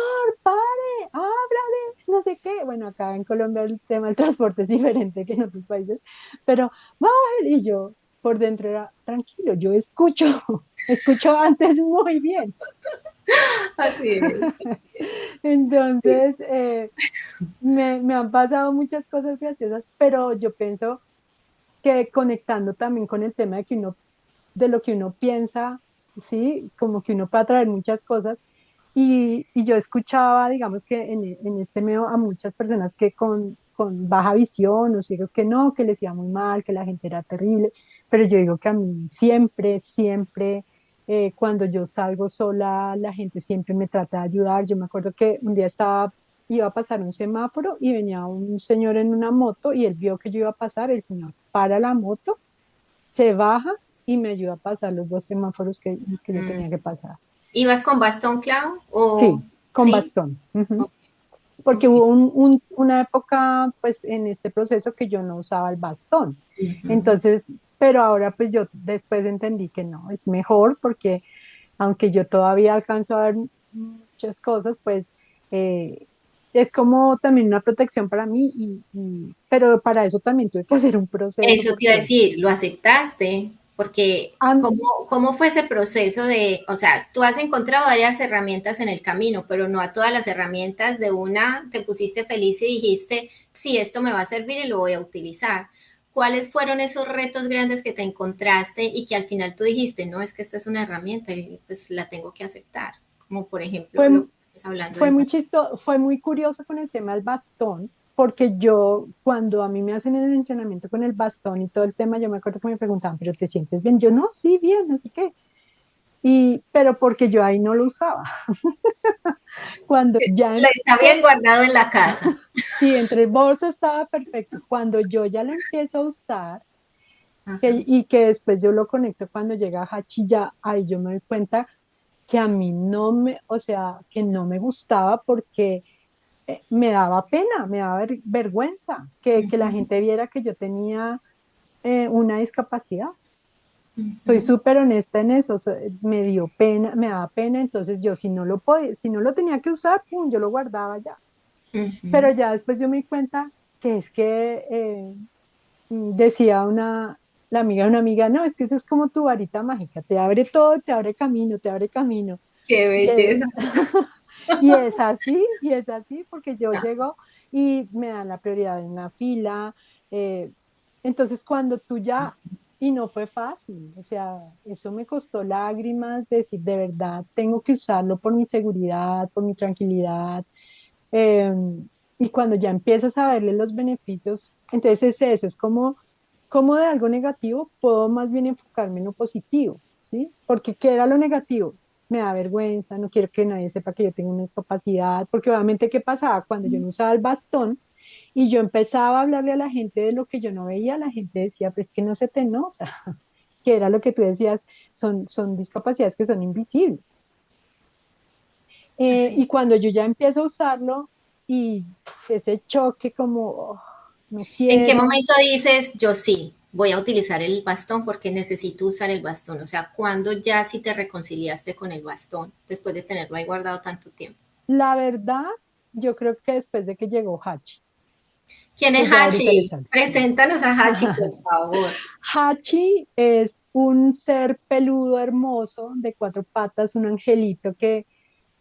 pare, ábrale, no sé qué. Bueno, acá en Colombia el tema del transporte es diferente que en otros países, pero bájale. Y yo por dentro era, tranquilo, yo escucho, escucho antes muy bien. Así es. Entonces, me han pasado muchas cosas graciosas, pero yo pienso que conectando también con el tema de lo que uno piensa, ¿sí? Como que uno puede atraer muchas cosas. Y yo escuchaba, digamos que en este medio a muchas personas que con baja visión o ciegos que no, que les iba muy mal, que la gente era terrible, pero yo digo que a mí siempre, siempre, cuando yo salgo sola, la gente siempre me trata de ayudar. Yo me acuerdo que un día iba a pasar un semáforo y venía un señor en una moto y él vio que yo iba a pasar, el señor para la moto, se baja y me ayuda a pasar los dos semáforos que yo Mm. tenía que pasar. ¿Ibas con bastón, Clau? ¿O Sí, con sí? bastón. Ujú. Ok, Porque ok. hubo una época, pues, en este proceso que yo no usaba el bastón. Ujú. Entonces, pero ahora, pues, yo después entendí que no, es mejor porque aunque yo todavía alcanzo a ver muchas cosas, pues, es como también una protección para mí, pero para eso también tuve que hacer un proceso Eso te iba a porque decir, lo aceptaste, porque am- ¿cómo fue ese proceso de, o sea, tú has encontrado varias herramientas en el camino, pero no a todas las herramientas de una te pusiste feliz y dijiste, sí, esto me va a servir y lo voy a utilizar? ¿Cuáles fueron esos retos grandes que te encontraste y que al final tú dijiste, no, es que esta es una herramienta y pues la tengo que aceptar? Como por ejemplo lo fue, que estamos hablando fue del muy bastón. chistoso, fue muy curioso con el tema del bastón, porque yo, cuando a mí me hacen el entrenamiento con el bastón y todo el tema, yo me acuerdo que me preguntaban, ¿pero te sientes bien? Yo, no, sí, bien, no sé qué. Pero porque yo ahí no lo usaba. Cuando ya, Está bien guardado en la casa. sí, entre el bolso estaba perfecto. Cuando yo ya lo empiezo a usar Ajá. y que después yo lo conecto cuando llega a Hachi, ya ahí yo me doy cuenta que a mí no me, o sea, que no me gustaba porque me daba pena, me daba vergüenza que la Ujú. gente viera que yo tenía una discapacidad. Soy Ujú. súper honesta en eso, me dio pena, me daba pena, entonces yo si no lo podía, si no lo tenía que usar, pum, yo lo guardaba ya. Pero Ujú. ya después yo me di cuenta que es que decía la amiga de una amiga, no, es que eso es como tu varita mágica, te abre todo, te abre camino, te abre camino. Qué Y, belleza. y es así, porque yo No. llego y me dan la prioridad en la fila. eh, entonces, cuando tú ya, y no fue fácil, o sea, eso me costó lágrimas, decir, de verdad, tengo que usarlo por mi seguridad, por mi tranquilidad. eh, y cuando ya empiezas a verle los beneficios, entonces es eso, es como de algo negativo puedo más bien enfocarme en lo positivo, ¿sí? Porque ¿qué era lo negativo? Me da vergüenza, no quiero que nadie sepa que yo tengo una discapacidad, porque obviamente, ¿qué pasaba? Cuando yo no usaba el bastón y yo empezaba a hablarle a la gente de lo que yo no veía, la gente decía, pues que no se te nota, que era lo que tú decías, son discapacidades que son invisibles. Así. Y cuando yo ya empiezo a usarlo y ese choque como, "Oh, no ¿En qué quiero". momento dices, yo sí, voy a utilizar el bastón porque necesito usar el bastón? O sea, ¿cuándo ya sí te reconciliaste con el bastón después de tenerlo ahí guardado tanto tiempo? La verdad, yo creo que después de que llegó Hachi, ¿Quién que es ya ahorita les Hachi? hablo. Preséntanos a Hachi, por favor. Hachi es un ser peludo hermoso de cuatro patas, un angelito que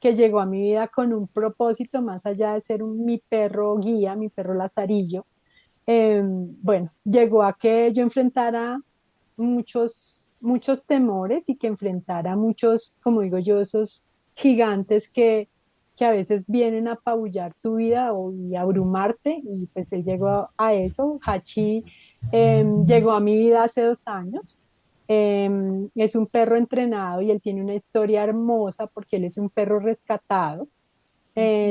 llegó a mi vida con un propósito más allá de ser mi perro guía, mi perro lazarillo. Bueno, llegó a que yo enfrentara muchos temores y que enfrentara muchos, como digo yo, esos gigantes que a veces vienen a apabullar tu vida y abrumarte, y pues él llegó a eso. Hachi llegó a mi vida hace 2 años. Es un perro entrenado y él tiene una historia hermosa porque él es un perro rescatado.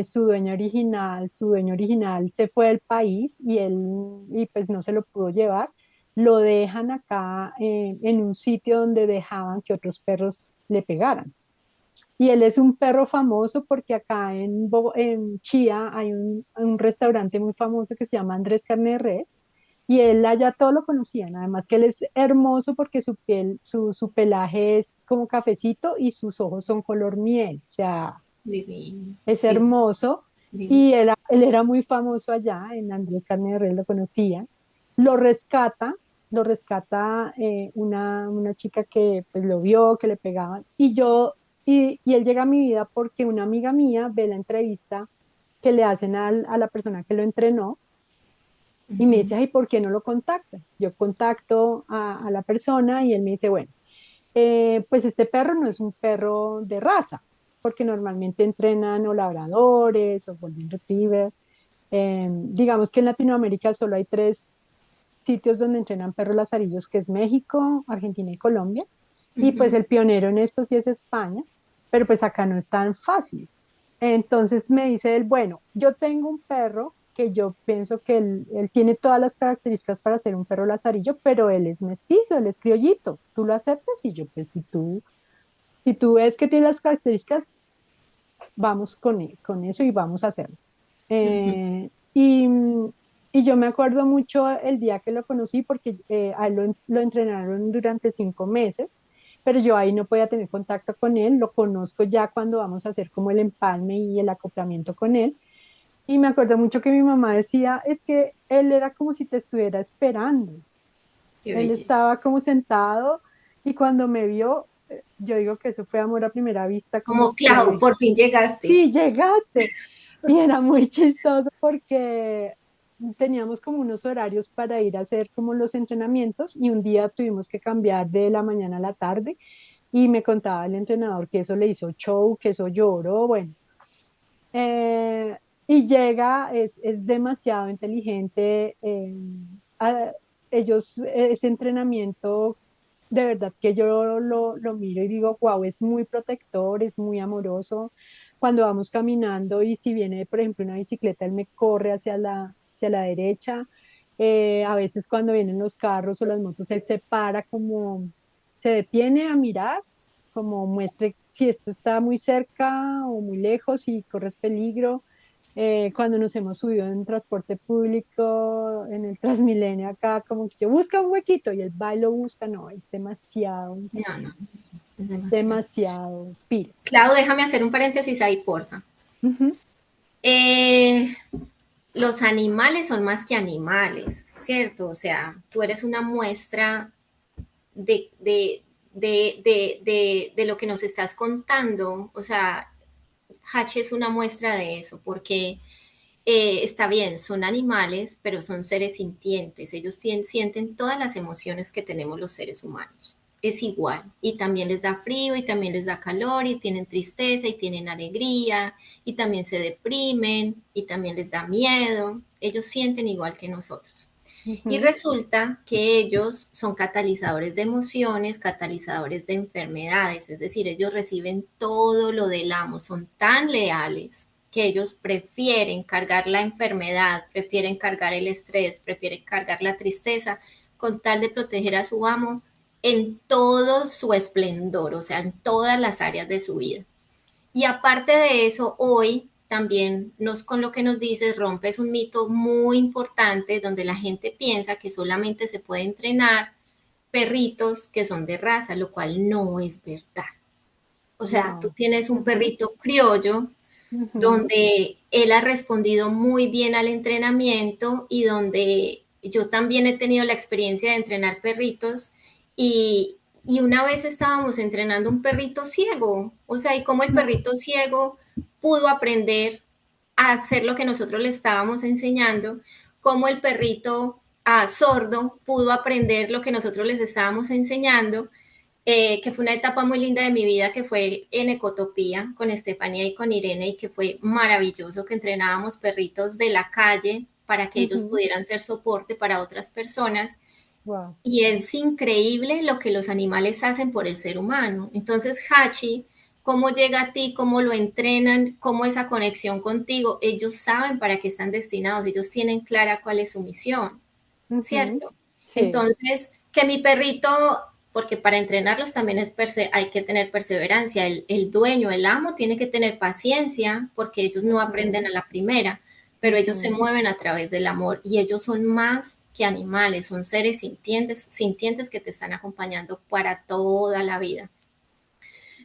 Su dueño original se fue del país y pues no se lo pudo llevar. Lo dejan acá en un sitio donde dejaban que otros perros le pegaran. Y él es un perro famoso porque acá en Chía hay un restaurante muy famoso que se llama Andrés Carne de Res. Y él allá todo lo conocían. Además que él es hermoso porque su piel, su pelaje es como cafecito y sus ojos son color miel. O sea, Divino, es divino, hermoso, divino. y él era muy famoso allá, en Andrés Carne de Res lo conocían. Lo rescata, lo rescata una chica que pues lo vio, que le pegaban, y él llega a mi vida porque una amiga mía ve la entrevista que le hacen a la persona que lo entrenó y me dice, ay, ¿por qué no lo contacta? Yo contacto a la persona y él me dice, bueno, pues este perro no es un perro de raza, porque normalmente entrenan o labradores o golden retriever. Digamos que en Latinoamérica solo hay 3 sitios donde entrenan perros lazarillos, que es México, Argentina y Colombia. Y pues Ujú. el pionero en esto sí es España, pero pues acá no es tan fácil. Entonces me dice él, bueno, yo tengo un perro que yo pienso que él tiene todas las características para ser un perro lazarillo, pero él es mestizo, él es criollito. ¿Tú lo aceptas? Y yo, pues si tú ves que tiene las características, vamos con eso y vamos a hacerlo. Eh, y, y yo me acuerdo mucho el día que lo conocí porque a él lo entrenaron durante 5 meses, pero yo ahí no podía tener contacto con él, lo conozco ya cuando vamos a hacer como el empalme y el acoplamiento con él. Y me acuerdo mucho que mi mamá decía, es que él era como si te estuviera esperando. Qué Él belleza. estaba como sentado y cuando me vio, yo digo que eso fue amor a primera vista, Como, como Clau, que por fin llegaste. sí, llegaste. Y era muy chistoso porque teníamos como unos horarios para ir a hacer como los entrenamientos y un día tuvimos que cambiar de la mañana a la tarde y me contaba el entrenador que eso le hizo show, que eso lloró, bueno. Y llega, es demasiado inteligente. A- ese entrenamiento, de verdad que yo lo miro y digo, wow, es muy protector, es muy amoroso. Cuando vamos caminando y si viene, por ejemplo, una bicicleta, él me corre hacia la derecha. A veces cuando vienen los carros o las motos, él se para como, se detiene a mirar como muestre si esto está muy cerca o muy lejos, si corres peligro. Cuando nos hemos subido en transporte público, en el Transmilenio acá, como que yo busca un huequito y el baile lo busca, no, es demasiado, No, no, es demasiado. demasiado pila. Clau, déjame hacer un paréntesis ahí, porfa. Ujú. Eh, los animales son más que animales, ¿cierto? O sea, tú eres una muestra de lo que nos estás contando. O sea, Hachi es una muestra de eso, porque está bien, son animales, pero son seres sintientes. Ellos sienten todas las emociones que tenemos los seres humanos. Es igual. Y también les da frío, y también les da calor, y tienen tristeza, y tienen alegría, y también se deprimen, y también les da miedo. Ellos sienten igual que nosotros. Y Ujú. resulta que ellos son catalizadores de emociones, catalizadores de enfermedades, es decir, ellos reciben todo lo del amo, son tan leales que ellos prefieren cargar la enfermedad, prefieren cargar el estrés, prefieren cargar la tristeza, con tal de proteger a su amo en todo su esplendor, o sea, en todas las áreas de su vida. Y aparte de eso, hoy también con lo que nos dices rompes un mito muy importante donde la gente piensa que solamente se puede entrenar perritos que son de raza, lo cual no es verdad. O sea, tú No. tienes un Ujú, perrito criollo ujú. donde él ha respondido muy bien al entrenamiento y donde yo también he tenido la experiencia de entrenar perritos y una vez estábamos entrenando un perrito ciego, o sea, y cómo el perrito ciego pudo aprender a hacer lo que nosotros le estábamos enseñando, cómo el perrito sordo pudo aprender lo que nosotros les estábamos enseñando, que fue una etapa muy linda de mi vida, que fue en Ecotopía con Estefanía y con Irene, y que fue maravilloso, que entrenábamos perritos de la calle para que ellos Ujú. pudieran ser soporte para otras personas. Wow. Y es increíble lo que los animales hacen por el ser humano. Entonces, Hachi, cómo llega a ti, cómo lo entrenan, cómo esa conexión contigo, ellos saben para qué están destinados, ellos tienen clara cuál es su misión. Ujú. ¿Cierto? Sí. Entonces, que mi perrito, porque para entrenarlos también hay que tener perseverancia, el dueño, el amo tiene que tener paciencia porque ellos no aprenden Ujú, a la primera, pero ellos se ujú. mueven a través del amor y ellos son más que animales, son seres sintientes, sintientes que te están acompañando para toda la vida.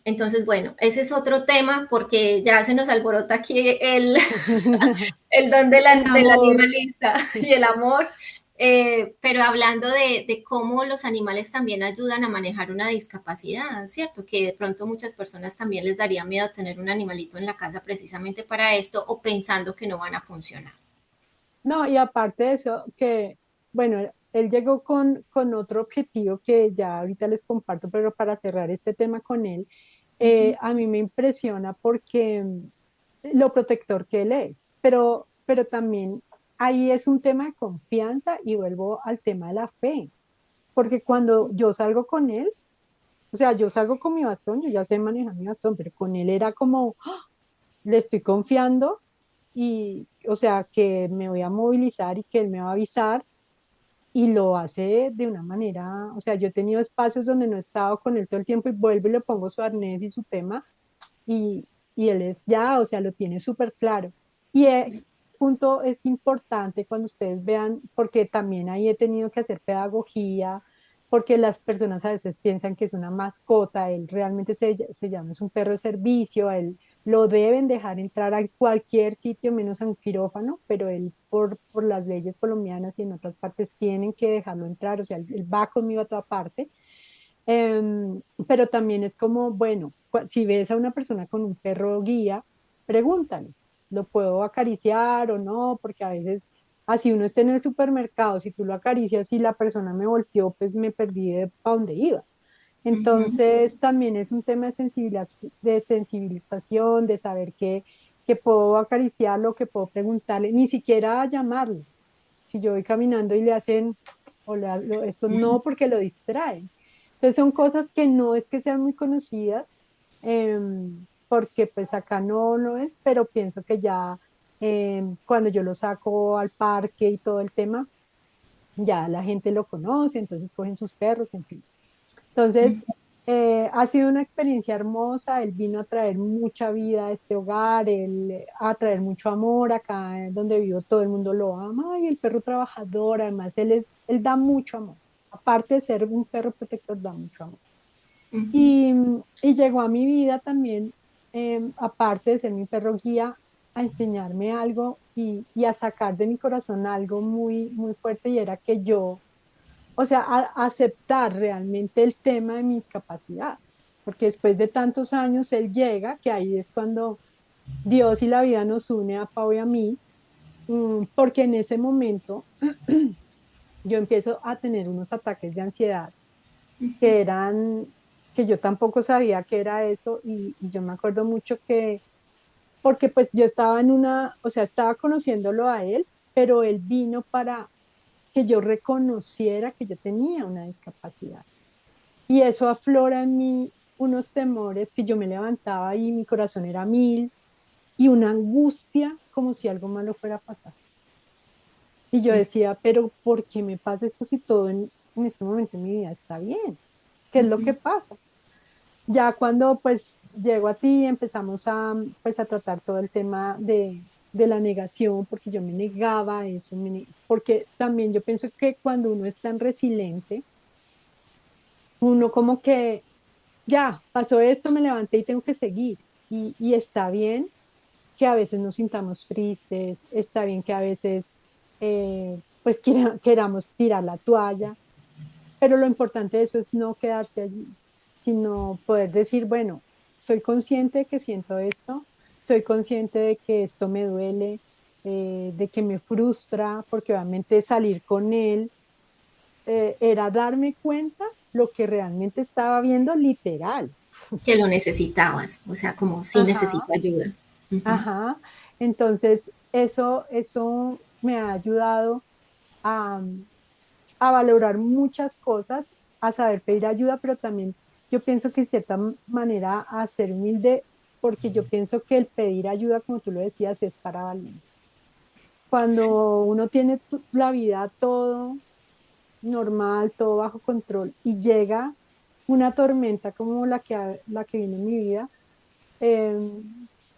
Entonces, bueno, ese es otro tema porque ya se nos alborota aquí el don El del amor. animalista Sí. y el amor, pero hablando de cómo los animales también ayudan a manejar una discapacidad, ¿cierto? Que de pronto muchas personas también les daría miedo tener un animalito en la casa precisamente para esto o pensando que no van a funcionar. No, y aparte de eso, que, bueno, él llegó con otro objetivo que ya ahorita les comparto, pero para cerrar este tema con él, Ujú. a mí me impresiona porque lo protector que él es, pero también ahí es un tema de confianza y vuelvo al tema de la fe, porque cuando yo salgo con él, o sea, yo salgo con mi bastón, yo ya sé manejar mi bastón, pero con él era como, ¡ah! Le estoy confiando y, o sea, que me voy a movilizar y que él me va a avisar y lo hace de una manera, o sea, yo he tenido espacios donde no he estado con él todo el tiempo y vuelvo y le pongo su arnés y su tema y él es ya, o sea, lo tiene súper claro. Y punto es importante cuando ustedes vean, porque también ahí he tenido que hacer pedagogía, porque las personas a veces piensan que es una mascota, él realmente se llama, es un perro de servicio, a él lo deben dejar entrar a cualquier sitio menos a un quirófano, pero él por las leyes colombianas y en otras partes tienen que dejarlo entrar, o sea, él va conmigo a toda parte. Pero también es como, bueno, si ves a una persona con un perro guía, pregúntale, ¿lo puedo acariciar o no? Porque a veces, así uno está en el supermercado, si tú lo acaricias y la persona me volteó, pues me perdí de para dónde iba. Ujú. Entonces, también es un tema de sensibilización, de saber que puedo acariciarlo, que puedo preguntarle, ni siquiera llamarlo. Si yo voy caminando y le hacen, eso no, porque lo distraen. Entonces son cosas que no es que sean muy conocidas, porque pues acá no es, pero pienso que ya cuando yo lo saco al parque y todo el tema, ya la gente lo conoce, entonces cogen sus perros, en fin. Entonces, ha sido una experiencia hermosa, él vino a traer mucha vida a este hogar, a traer mucho amor acá donde vivo, todo el mundo lo ama y el perro trabajador, además él da mucho amor, aparte de ser un perro protector, da mucho amor. Ujú. Y llegó a mi vida también, aparte de ser mi perro guía, a enseñarme algo y a sacar de mi corazón algo muy, muy fuerte y era que yo, o sea, aceptar realmente el tema de mi discapacidad, porque después de tantos años él llega, que ahí es cuando Dios y la vida nos une a Pau y a mí, porque en ese momento yo empiezo a tener unos ataques de ansiedad que eran, que yo tampoco sabía que era eso y yo me acuerdo mucho que, porque pues yo estaba en una, o sea, estaba conociéndolo a él, pero él vino para que yo reconociera que yo tenía una discapacidad. Y eso aflora en mí unos temores que yo me levantaba y mi corazón era mil y una angustia como si algo malo fuera a pasar. Y yo decía, pero ¿por qué me pasa esto si todo en este momento de mi vida está bien? ¿Qué es lo que pasa? Ya cuando pues llego a ti empezamos a pues a tratar todo el tema de la negación, porque yo me negaba a eso, porque también yo pienso que cuando uno es tan resiliente, uno como que ya pasó esto, me levanté y tengo que seguir. Y está bien que a veces nos sintamos tristes, está bien que a veces pues queramos tirar la toalla, pero lo importante de eso es no quedarse allí, sino poder decir, bueno, soy consciente de que siento esto, soy consciente de que esto me duele, de que me frustra, porque obviamente salir con él era darme cuenta lo que realmente estaba viendo literal. Que lo necesitabas, o sea, como sí Ajá, necesito ayuda. Ujú. ajá. Entonces, eso me ha ayudado a, a valorar muchas cosas, a saber pedir ayuda, pero también yo pienso que en cierta manera a ser humilde, porque yo pienso que el pedir ayuda, como tú lo decías, es para valientes. Sí. Cuando uno tiene la vida todo normal, todo bajo control, y llega una tormenta como la que vino en mi vida, eh,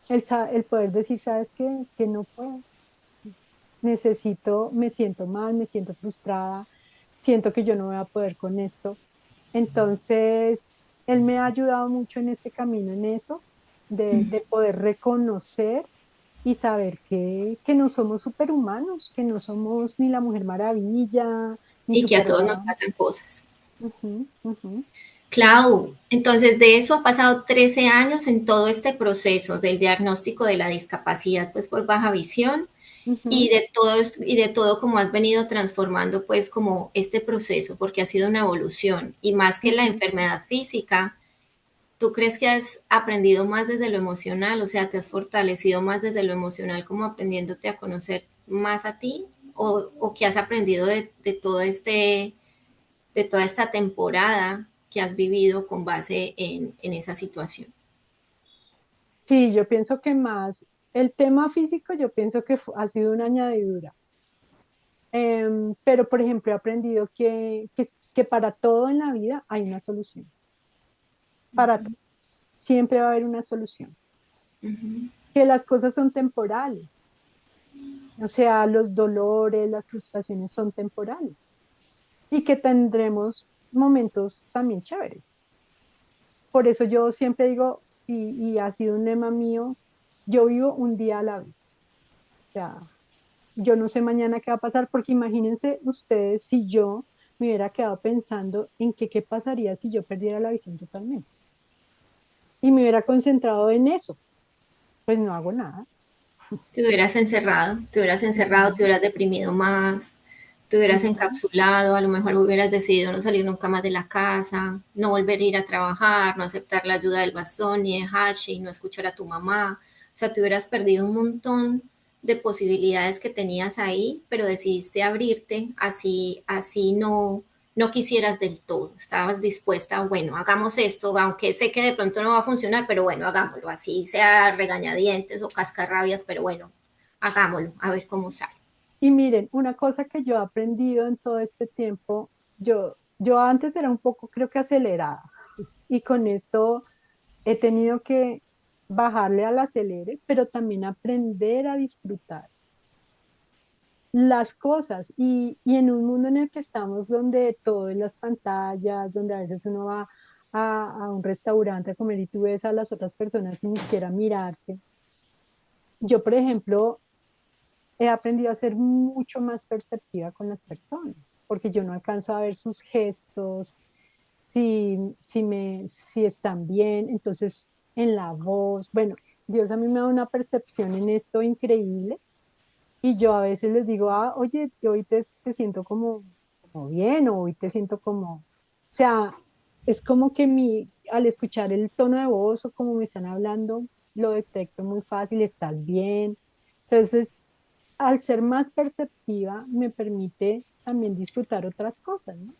el poder decir, ¿sabes qué? Es que no puedo, necesito, me siento mal, me siento frustrada, siento que yo no voy a poder con esto. Entonces, él me ha ayudado mucho en este camino, en eso, de poder reconocer y saber que no somos superhumanos, que no somos ni la Mujer Maravilla, ni Y que a todos nos Superman. pasan cosas. Ujú, ujú. Clau, entonces de eso ha pasado 13 años en todo este proceso del diagnóstico de la discapacidad pues por baja visión Ujú. y de todo como has venido transformando pues como este proceso porque ha sido una evolución y más que la Ujú. enfermedad física, ¿tú crees que has aprendido más desde lo emocional? O sea, ¿te has fortalecido más desde lo emocional como aprendiéndote a conocer más a ti? O qué has aprendido de todo de toda esta temporada que has vivido con base en esa situación? Sí, yo pienso que más el tema físico, yo pienso que ha sido una añadidura. Pero, por ejemplo, he aprendido que para todo en la vida hay una solución. Para todo. Siempre va a haber una solución. Ujú. Que las cosas son temporales. O sea, los dolores, las frustraciones son temporales. Y que tendremos momentos también chéveres. Por eso yo siempre digo, y ha sido un lema mío, yo vivo un día a la vez. O sea, yo no sé mañana qué va a pasar, porque imagínense ustedes si yo me hubiera quedado pensando en que qué pasaría si yo perdiera la visión totalmente y me hubiera concentrado en eso, pues no hago nada. Te hubieras encerrado, te Ujú, hubieras deprimido más, te hubieras ujú. encapsulado, a lo mejor hubieras decidido no salir nunca más de la casa, no volver a ir a trabajar, no aceptar la ayuda del bastón ni de Hashi, no escuchar a tu mamá. O sea, te hubieras perdido un montón de posibilidades que tenías ahí, pero decidiste abrirte, así no quisieras del todo. Estabas dispuesta, bueno, hagamos esto, aunque sé que de pronto no va a funcionar, pero bueno, hagámoslo, así sea regañadientes o cascarrabias, pero bueno, hagámoslo, a ver cómo sale. Y miren, una cosa que yo he aprendido en todo este tiempo, yo antes era un poco, creo que acelerada, y con esto he tenido que bajarle al acelere, pero también aprender a disfrutar las cosas y en un mundo en el que estamos donde todo es las pantallas, donde a veces uno va a un restaurante a comer y tú ves a las otras personas sin ni siquiera mirarse. Yo, por ejemplo, he aprendido a ser mucho más perceptiva con las personas, porque yo no alcanzo a ver sus gestos, si están bien. Entonces en la voz. Bueno, Dios a mí me da una percepción en esto increíble y yo a veces les digo, oye, yo hoy te siento como bien o hoy te siento como, o sea, es como que al escuchar el tono de voz o como me están hablando, lo detecto muy fácil, estás bien. Entonces, al ser más perceptiva, me permite también disfrutar otras cosas, ¿no?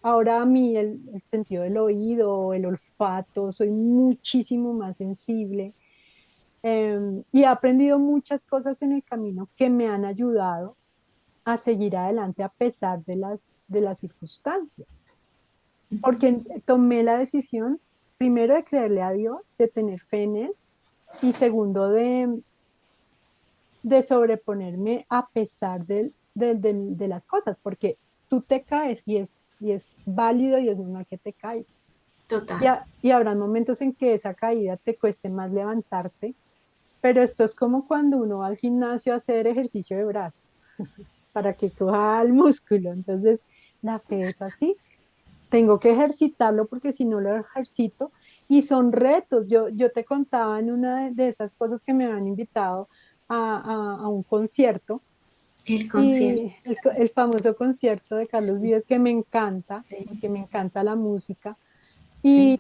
Ahora a mí el sentido del oído, el olfato, soy muchísimo más sensible y he aprendido muchas cosas en el camino que me han ayudado a seguir adelante a pesar de las circunstancias, porque tomé la decisión primero de creerle a Dios, de tener fe en Él y segundo de sobreponerme a pesar de las cosas, porque tú te caes y es válido y es normal que te caes. Total. Y habrá momentos en que esa caída te cueste más levantarte, pero esto es como cuando uno va al gimnasio a hacer ejercicio de brazo para que coja el músculo. Entonces, la fe es así. Tengo que ejercitarlo porque si no lo ejercito, y son retos. Yo te contaba en una de esas cosas que me han invitado a un concierto. El concierto. Y el famoso concierto de Carlos Sí, Vives que me encanta, sí, porque me encanta la música, sí.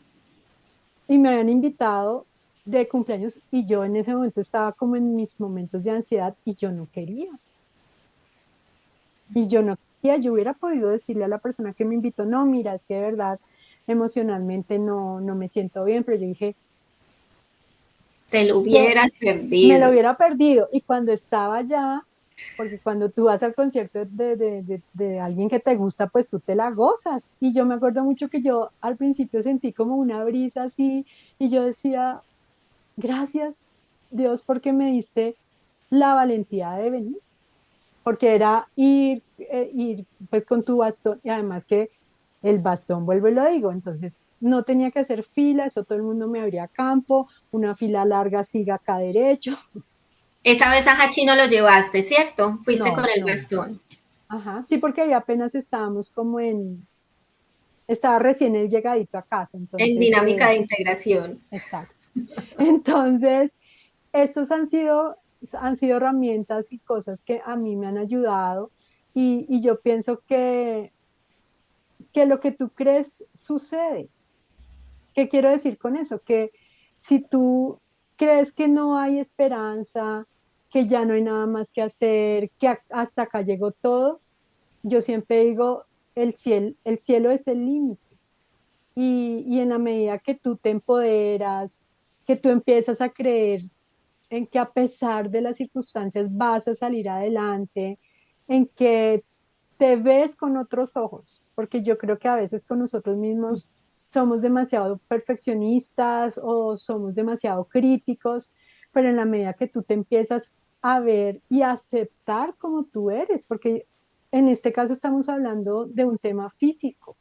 y, y me habían invitado de cumpleaños y yo en ese momento estaba como en mis momentos de ansiedad y yo no quería. Y yo no quería, yo hubiera podido decirle a la persona que me invitó, no, mira, es que de verdad emocionalmente no me siento bien, pero yo dije, Te lo que hubieras me lo perdido. hubiera perdido. Y cuando estaba allá, porque cuando tú vas al concierto de alguien que te gusta, pues tú te la gozas. Y yo me acuerdo mucho que yo al principio sentí como una brisa así y yo decía, gracias Dios porque me diste la valentía de venir, porque era ir pues con tu bastón y además que el bastón, vuelvo y lo digo, entonces no tenía que hacer fila, eso todo el mundo me abría campo, una fila larga siga acá derecho. Esa vez a Hachi no lo llevaste, ¿cierto? Fuiste con No, el no. bastón. Ajá, sí, porque ahí apenas estábamos estaba recién el llegadito a casa, En entonces, dinámica de integración. exacto. Entonces, estos han sido herramientas y cosas que a mí me han ayudado y yo pienso que lo que tú crees sucede. ¿Qué quiero decir con eso? Que si tú crees que no hay esperanza, que ya no hay nada más que hacer, que hasta acá llegó todo, yo siempre digo, el cielo es el límite. Y en la medida que tú te empoderas, que tú empiezas a creer en que a pesar de las circunstancias vas a salir adelante, en que te ves con otros ojos, porque yo creo que a veces con nosotros mismos somos demasiado perfeccionistas o somos demasiado críticos, pero en la medida que tú te empiezas a ver y a aceptar como tú eres, porque en este caso estamos hablando de un tema físico,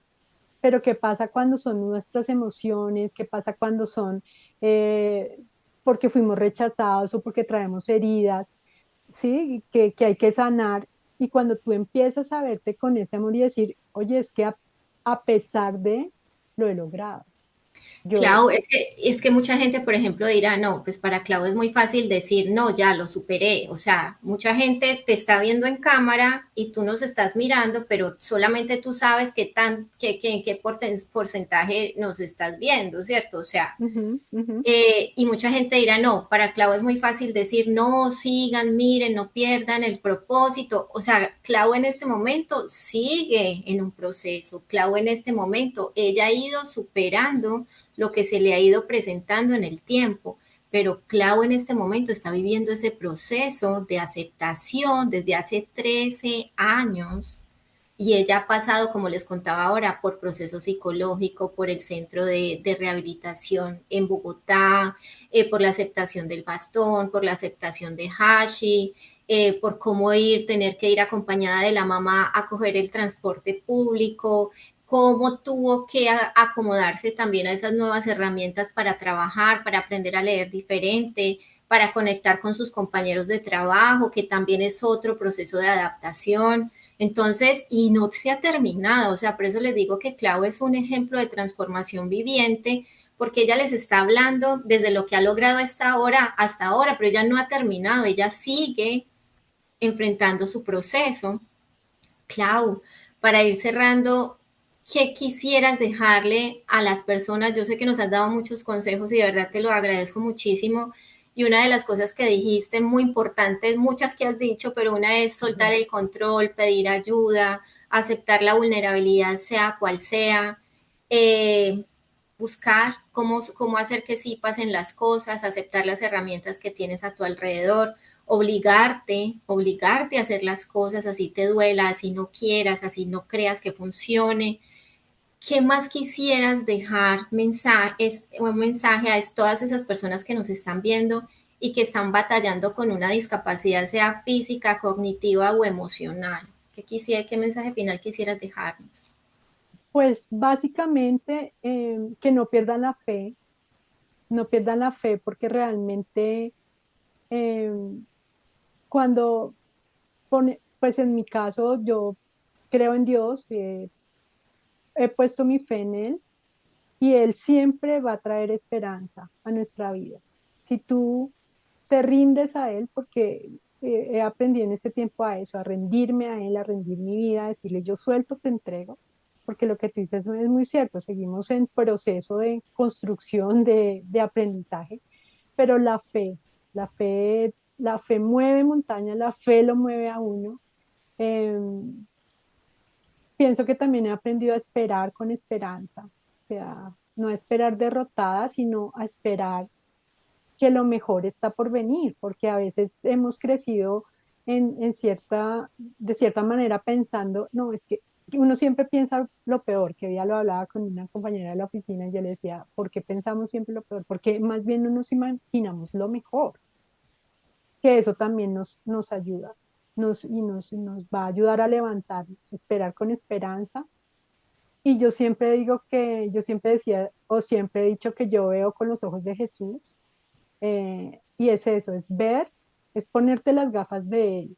pero ¿qué pasa cuando son nuestras emociones? ¿Qué pasa cuando son eh, porque fuimos rechazados o porque traemos heridas? ¿Sí? Que hay que sanar. Y cuando tú empiezas a verte con ese amor y decir, oye, es que a pesar de, lo he logrado. Yo, Clau, es que mucha gente, por ejemplo, dirá, no, pues para Clau es muy fácil decir, no, ya lo superé. O sea, mucha gente te está viendo en cámara y tú nos estás mirando, pero solamente tú sabes en qué porcentaje nos estás viendo, ¿cierto? O sea, ujú, ujú. y mucha gente dirá, no, para Clau es muy fácil decir, no, sigan, miren, no pierdan el propósito. O sea, Clau en este momento sigue en un proceso. Clau en este momento, ella ha ido superando lo que se le ha ido presentando en el tiempo. Pero Clau en este momento está viviendo ese proceso de aceptación desde hace 13 años y ella ha pasado, como les contaba ahora, por proceso psicológico, por el centro de rehabilitación en Bogotá, por la aceptación del bastón, por la aceptación de Hashi, por cómo tener que ir acompañada de la mamá a coger el transporte público, cómo tuvo que acomodarse también a esas nuevas herramientas para trabajar, para aprender a leer diferente, para conectar con sus compañeros de trabajo, que también es otro proceso de adaptación. Entonces, y no se ha terminado, o sea, por eso les digo que Clau es un ejemplo de transformación viviente, porque ella les está hablando desde lo que ha logrado hasta ahora, pero ella no ha terminado, ella sigue enfrentando su proceso. Clau, para ir cerrando, ¿qué quisieras dejarle a las personas? Yo sé que nos has dado muchos consejos y de verdad te lo agradezco muchísimo. Y una de las cosas que dijiste, muy importantes, muchas que has dicho, pero una es soltar el control, pedir ayuda, aceptar la vulnerabilidad, sea cual sea, eh, buscar cómo hacer que sí pasen las cosas, aceptar las herramientas que tienes a tu alrededor, obligarte a hacer las cosas así te duela, así no quieras, así no creas que funcione. ¿Qué más quisieras dejar un mensaje a todas esas personas que nos están viendo y que están batallando con una discapacidad, sea física, cognitiva o emocional? ¿Qué mensaje final quisieras dejarnos? Pues básicamente que no pierdan la fe, no pierdan la fe porque realmente eh, cuando pues en mi caso yo creo en Dios, he puesto mi fe en Él y Él siempre va a traer esperanza a nuestra vida. Si tú te rindes a Él, porque he aprendido en este tiempo a eso, a rendirme a Él, a rendir mi vida, a decirle yo suelto, te entrego, porque lo que tú dices es muy cierto, seguimos en proceso de construcción, de aprendizaje, pero la fe mueve montañas, la fe lo mueve a uno. Eh, Pienso que también he aprendido a esperar con esperanza, o sea, no a esperar derrotada, sino a esperar que lo mejor está por venir, porque a veces hemos crecido de cierta manera pensando, no, es que uno siempre piensa lo peor, que día lo hablaba con una compañera de la oficina y yo le decía, ¿por qué pensamos siempre lo peor? Porque más bien no nos imaginamos lo mejor, que eso también nos ayuda y nos va a ayudar a levantarnos, esperar con esperanza. Y yo siempre decía, o siempre he dicho que yo veo con los ojos de Jesús, y es eso, es ver, es ponerte las gafas de Él,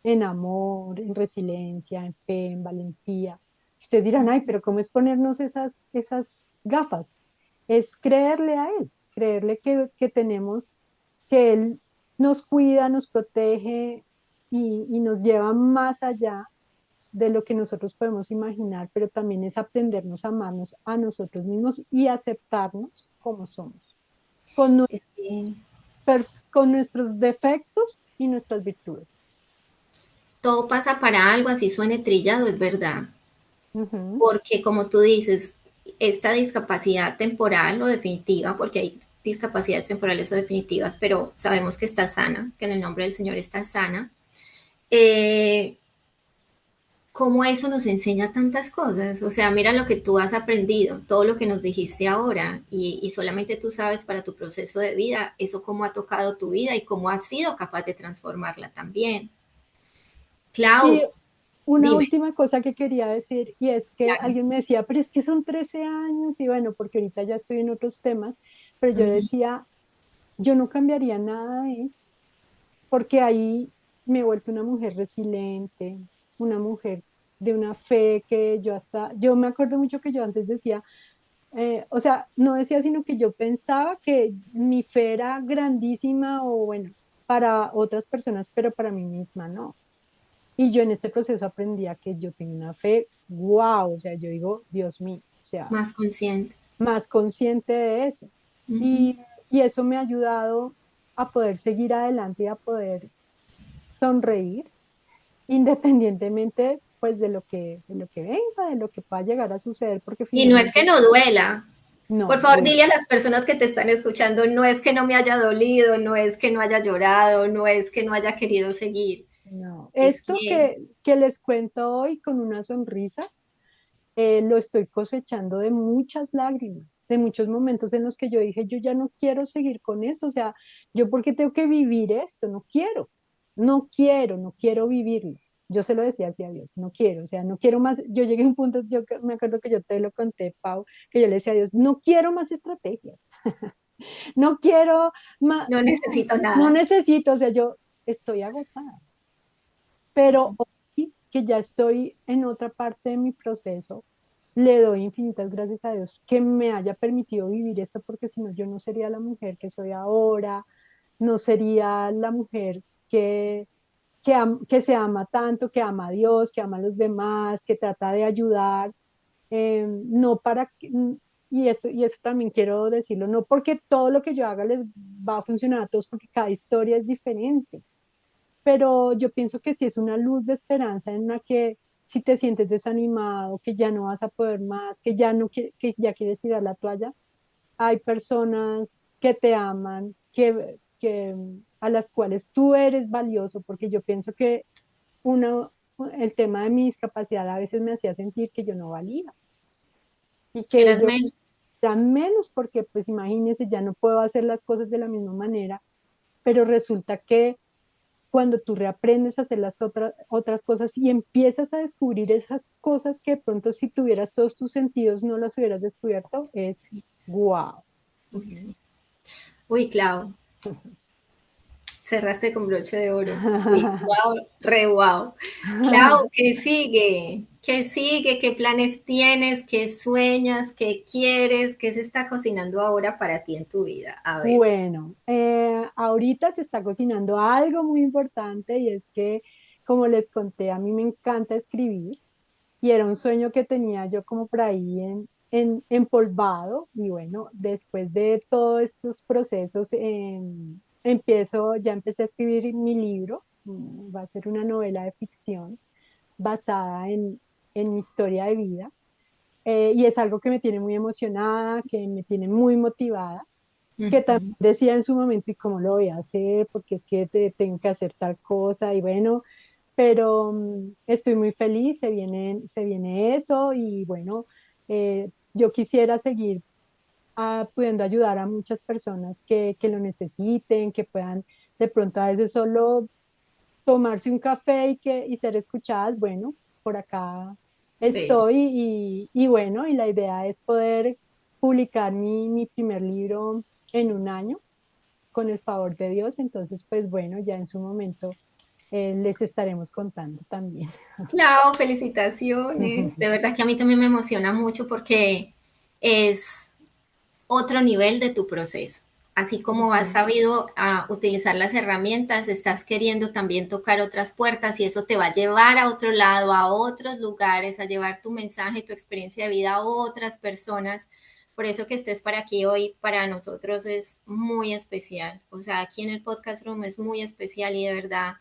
en amor, en resiliencia, en fe, en valentía. Ustedes dirán, ay, pero ¿cómo es ponernos esas gafas? Es creerle a Él, creerle que tenemos, que Él nos cuida, nos protege y nos lleva más allá de lo que nosotros podemos imaginar, pero también es aprendernos a amarnos a nosotros mismos y aceptarnos como somos, con, Es que con nuestros defectos y nuestras virtudes. todo pasa para algo, así suene trillado, es verdad. Ujú. Porque como tú dices, esta discapacidad temporal o definitiva, porque hay discapacidades temporales o definitivas, pero sabemos que está sana, que en el nombre del Señor está sana, eh, cómo eso nos enseña tantas cosas. O sea, mira lo que tú has aprendido, todo lo que nos dijiste ahora, y solamente tú sabes para tu proceso de vida, eso cómo ha tocado tu vida y cómo has sido capaz de transformarla también. Y Clau, una dime. última cosa que quería decir, y es que Claro. alguien me decía, pero es que son 13 años, y bueno, porque ahorita ya estoy en otros temas, pero yo Ujú. decía, yo no cambiaría nada de eso, porque ahí me he vuelto una mujer resiliente, una mujer de una fe que yo me acuerdo mucho que yo antes decía, o sea, no decía, sino que yo pensaba que mi fe era grandísima o bueno, para otras personas, pero para mí misma no. Y yo en este proceso aprendí a que yo tengo una fe, wow, o sea, yo digo, Dios mío, o sea, Más consciente. más consciente de eso. Ujú. Y eso me ha ayudado a poder seguir adelante y a poder sonreír, independientemente pues de lo que venga, de lo que pueda llegar a suceder, porque Y no es que finalmente no duela. Por no favor, duele. dile a las personas que te están escuchando, no es que no me haya dolido, no es que no haya llorado, no es que no haya querido seguir. No, Es esto que que les cuento hoy con una sonrisa, lo estoy cosechando de muchas lágrimas, de muchos momentos en los que yo dije, yo ya no quiero seguir con esto, o sea, yo porque tengo que vivir esto, no quiero, no quiero vivirlo. Yo se lo decía así a Dios, no quiero, o sea, no quiero más. Yo llegué a un punto, me acuerdo que yo te lo conté, Pau, que yo le decía a Dios, no quiero más estrategias, no quiero más, no necesito no nada. necesito, o sea, yo estoy agotada. Pero hoy que ya estoy en otra parte de mi proceso, le doy infinitas gracias a Dios que me haya permitido vivir esto, porque si no, yo no sería la mujer que soy ahora, no sería la mujer que se ama tanto, que ama a Dios, que ama a los demás, que trata de ayudar, no para, y eso también quiero decirlo, no porque todo lo que yo haga les va a funcionar a todos, porque cada historia es diferente, pero yo pienso que sí es una luz de esperanza en la que si te sientes desanimado, que ya no vas a poder más, que ya no que ya quieres tirar la toalla, hay personas que te aman, a las cuales tú eres valioso, porque yo pienso que una, el tema de mi discapacidad a veces me hacía sentir que yo no valía y Que que eras ellos menos. eran menos porque pues imagínense, ya no puedo hacer las cosas de la misma manera, pero resulta que cuando tú reaprendes a hacer las otras cosas y empiezas a descubrir esas cosas que de pronto si tuvieras todos tus sentidos no las hubieras descubierto, es Sí, wow. uy, sí. Uy, Clau, cerraste con broche de oro. Sí, wow, re wow. Clau, ¿qué sigue? ¿Qué sigue? ¿Qué planes tienes? ¿Qué sueñas? ¿Qué quieres? ¿Qué se está cocinando ahora para ti en tu vida? A ver. Bueno, ahorita se está cocinando algo muy importante y es que, como les conté, a mí me encanta escribir y era un sueño que tenía yo como por ahí empolvado y bueno, después de todos estos procesos, ya empecé a escribir mi libro, va a ser una novela de ficción basada en mi historia de vida y es algo que me tiene muy emocionada, que me tiene muy motivada que también Ujú. decía en su momento, ¿y cómo lo voy a hacer? Porque es que tengo que hacer tal cosa y bueno, pero estoy muy feliz, se viene eso y bueno, yo quisiera seguir pudiendo ayudar a muchas personas que lo necesiten, que puedan de pronto a veces solo tomarse un café y ser escuchadas. Bueno, por acá Bello. estoy y bueno, y la idea es poder publicar mi primer libro en un año con el favor de Dios. Entonces, pues bueno, ya en su momento les estaremos contando también. Clau, felicitaciones. De verdad que a mí también me emociona mucho porque es otro nivel de tu proceso. Así como has Ujú. sabido utilizar las herramientas, estás queriendo también tocar otras puertas y eso te va a llevar a otro lado, a otros lugares, a llevar tu mensaje, tu experiencia de vida a otras personas. Por eso que estés para aquí hoy, para nosotros es muy especial. O sea, aquí en el podcast room es muy especial y de verdad,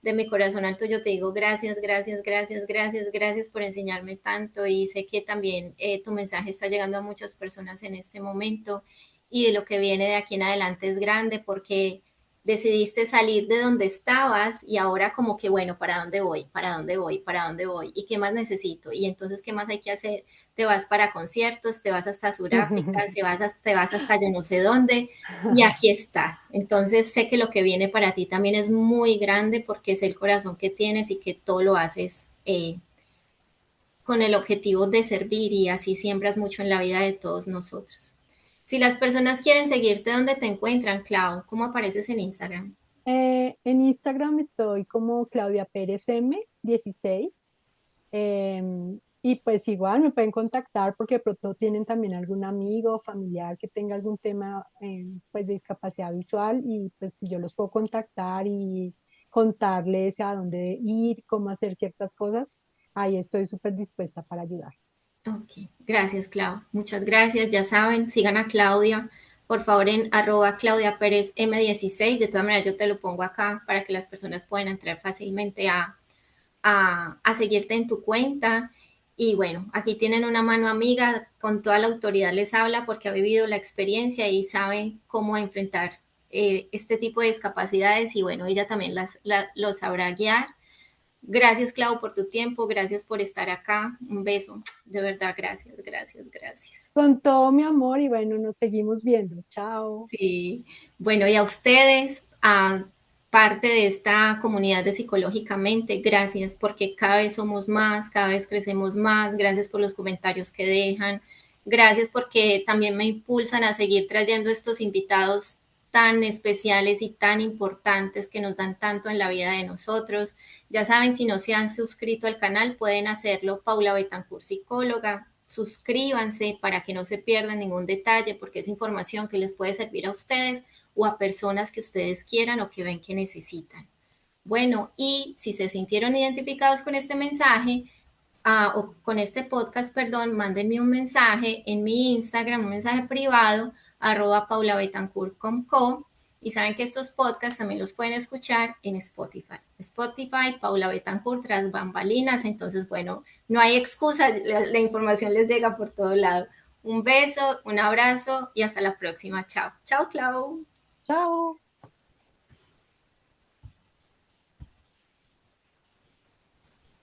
de mi corazón al tuyo te digo gracias, gracias, gracias, gracias, gracias por enseñarme tanto y sé que también tu mensaje está llegando a muchas personas en este momento y de lo que viene de aquí en adelante es grande porque decidiste salir de donde estabas y ahora como que, bueno, ¿para dónde voy? ¿Para dónde voy? ¿Para dónde voy? ¿Y qué más necesito? Y entonces, ¿qué más hay que hacer? Te vas para conciertos, te vas hasta Sudáfrica, te vas hasta yo no sé dónde y aquí estás. Entonces, sé que lo que viene para ti también es muy grande porque es el corazón que tienes y que todo lo haces con el objetivo de servir y así siembras mucho en la vida de todos nosotros. Si las personas quieren seguirte, ¿dónde te encuentran, Clau? ¿Cómo apareces en Instagram? En Instagram estoy como Claudia Pérez M16. Y pues igual me pueden contactar porque de pronto tienen también algún amigo o familiar que tenga algún tema pues de discapacidad visual y pues yo los puedo contactar y contarles a dónde ir, cómo hacer ciertas cosas. Ahí estoy súper dispuesta para ayudar. Ok, gracias, Clau. Muchas gracias. Ya saben, sigan a Claudia, por favor, en arroba Claudia Pérez M16. De todas maneras, yo te lo pongo acá para que las personas puedan entrar fácilmente a seguirte en tu cuenta. Y bueno, aquí tienen una mano amiga, con toda la autoridad les habla porque ha vivido la experiencia y sabe cómo enfrentar este tipo de discapacidades y bueno, ella también los sabrá guiar. Gracias, Clau, por tu tiempo, gracias por estar acá. Un beso, de verdad, gracias, gracias, gracias. Con todo mi amor y bueno, nos seguimos viendo. Chao. Sí, bueno, y a ustedes, a parte de esta comunidad de Psicológicamente, gracias porque cada vez somos más, cada vez crecemos más, gracias por los comentarios que dejan, gracias porque también me impulsan a seguir trayendo estos invitados tan especiales y tan importantes que nos dan tanto en la vida de nosotros. Ya saben, si no se han suscrito al canal, pueden hacerlo. Paula Betancourt, psicóloga. suscríbanse para que no se pierdan ningún detalle, porque es información que les puede servir a ustedes o a personas que ustedes quieran o que ven que necesitan. Bueno, y si se sintieron identificados con este mensaje, o con este podcast, perdón, mándenme un mensaje en mi Instagram, un mensaje privado, @paulabetancourt.com. Y saben que estos podcasts también los pueden escuchar en Spotify. Spotify, Paula Betancourt, tras bambalinas. Entonces, bueno, no hay excusa, la información les llega por todo lado. Un beso, un abrazo y hasta la próxima. Chao. Chao, Clau. Chao.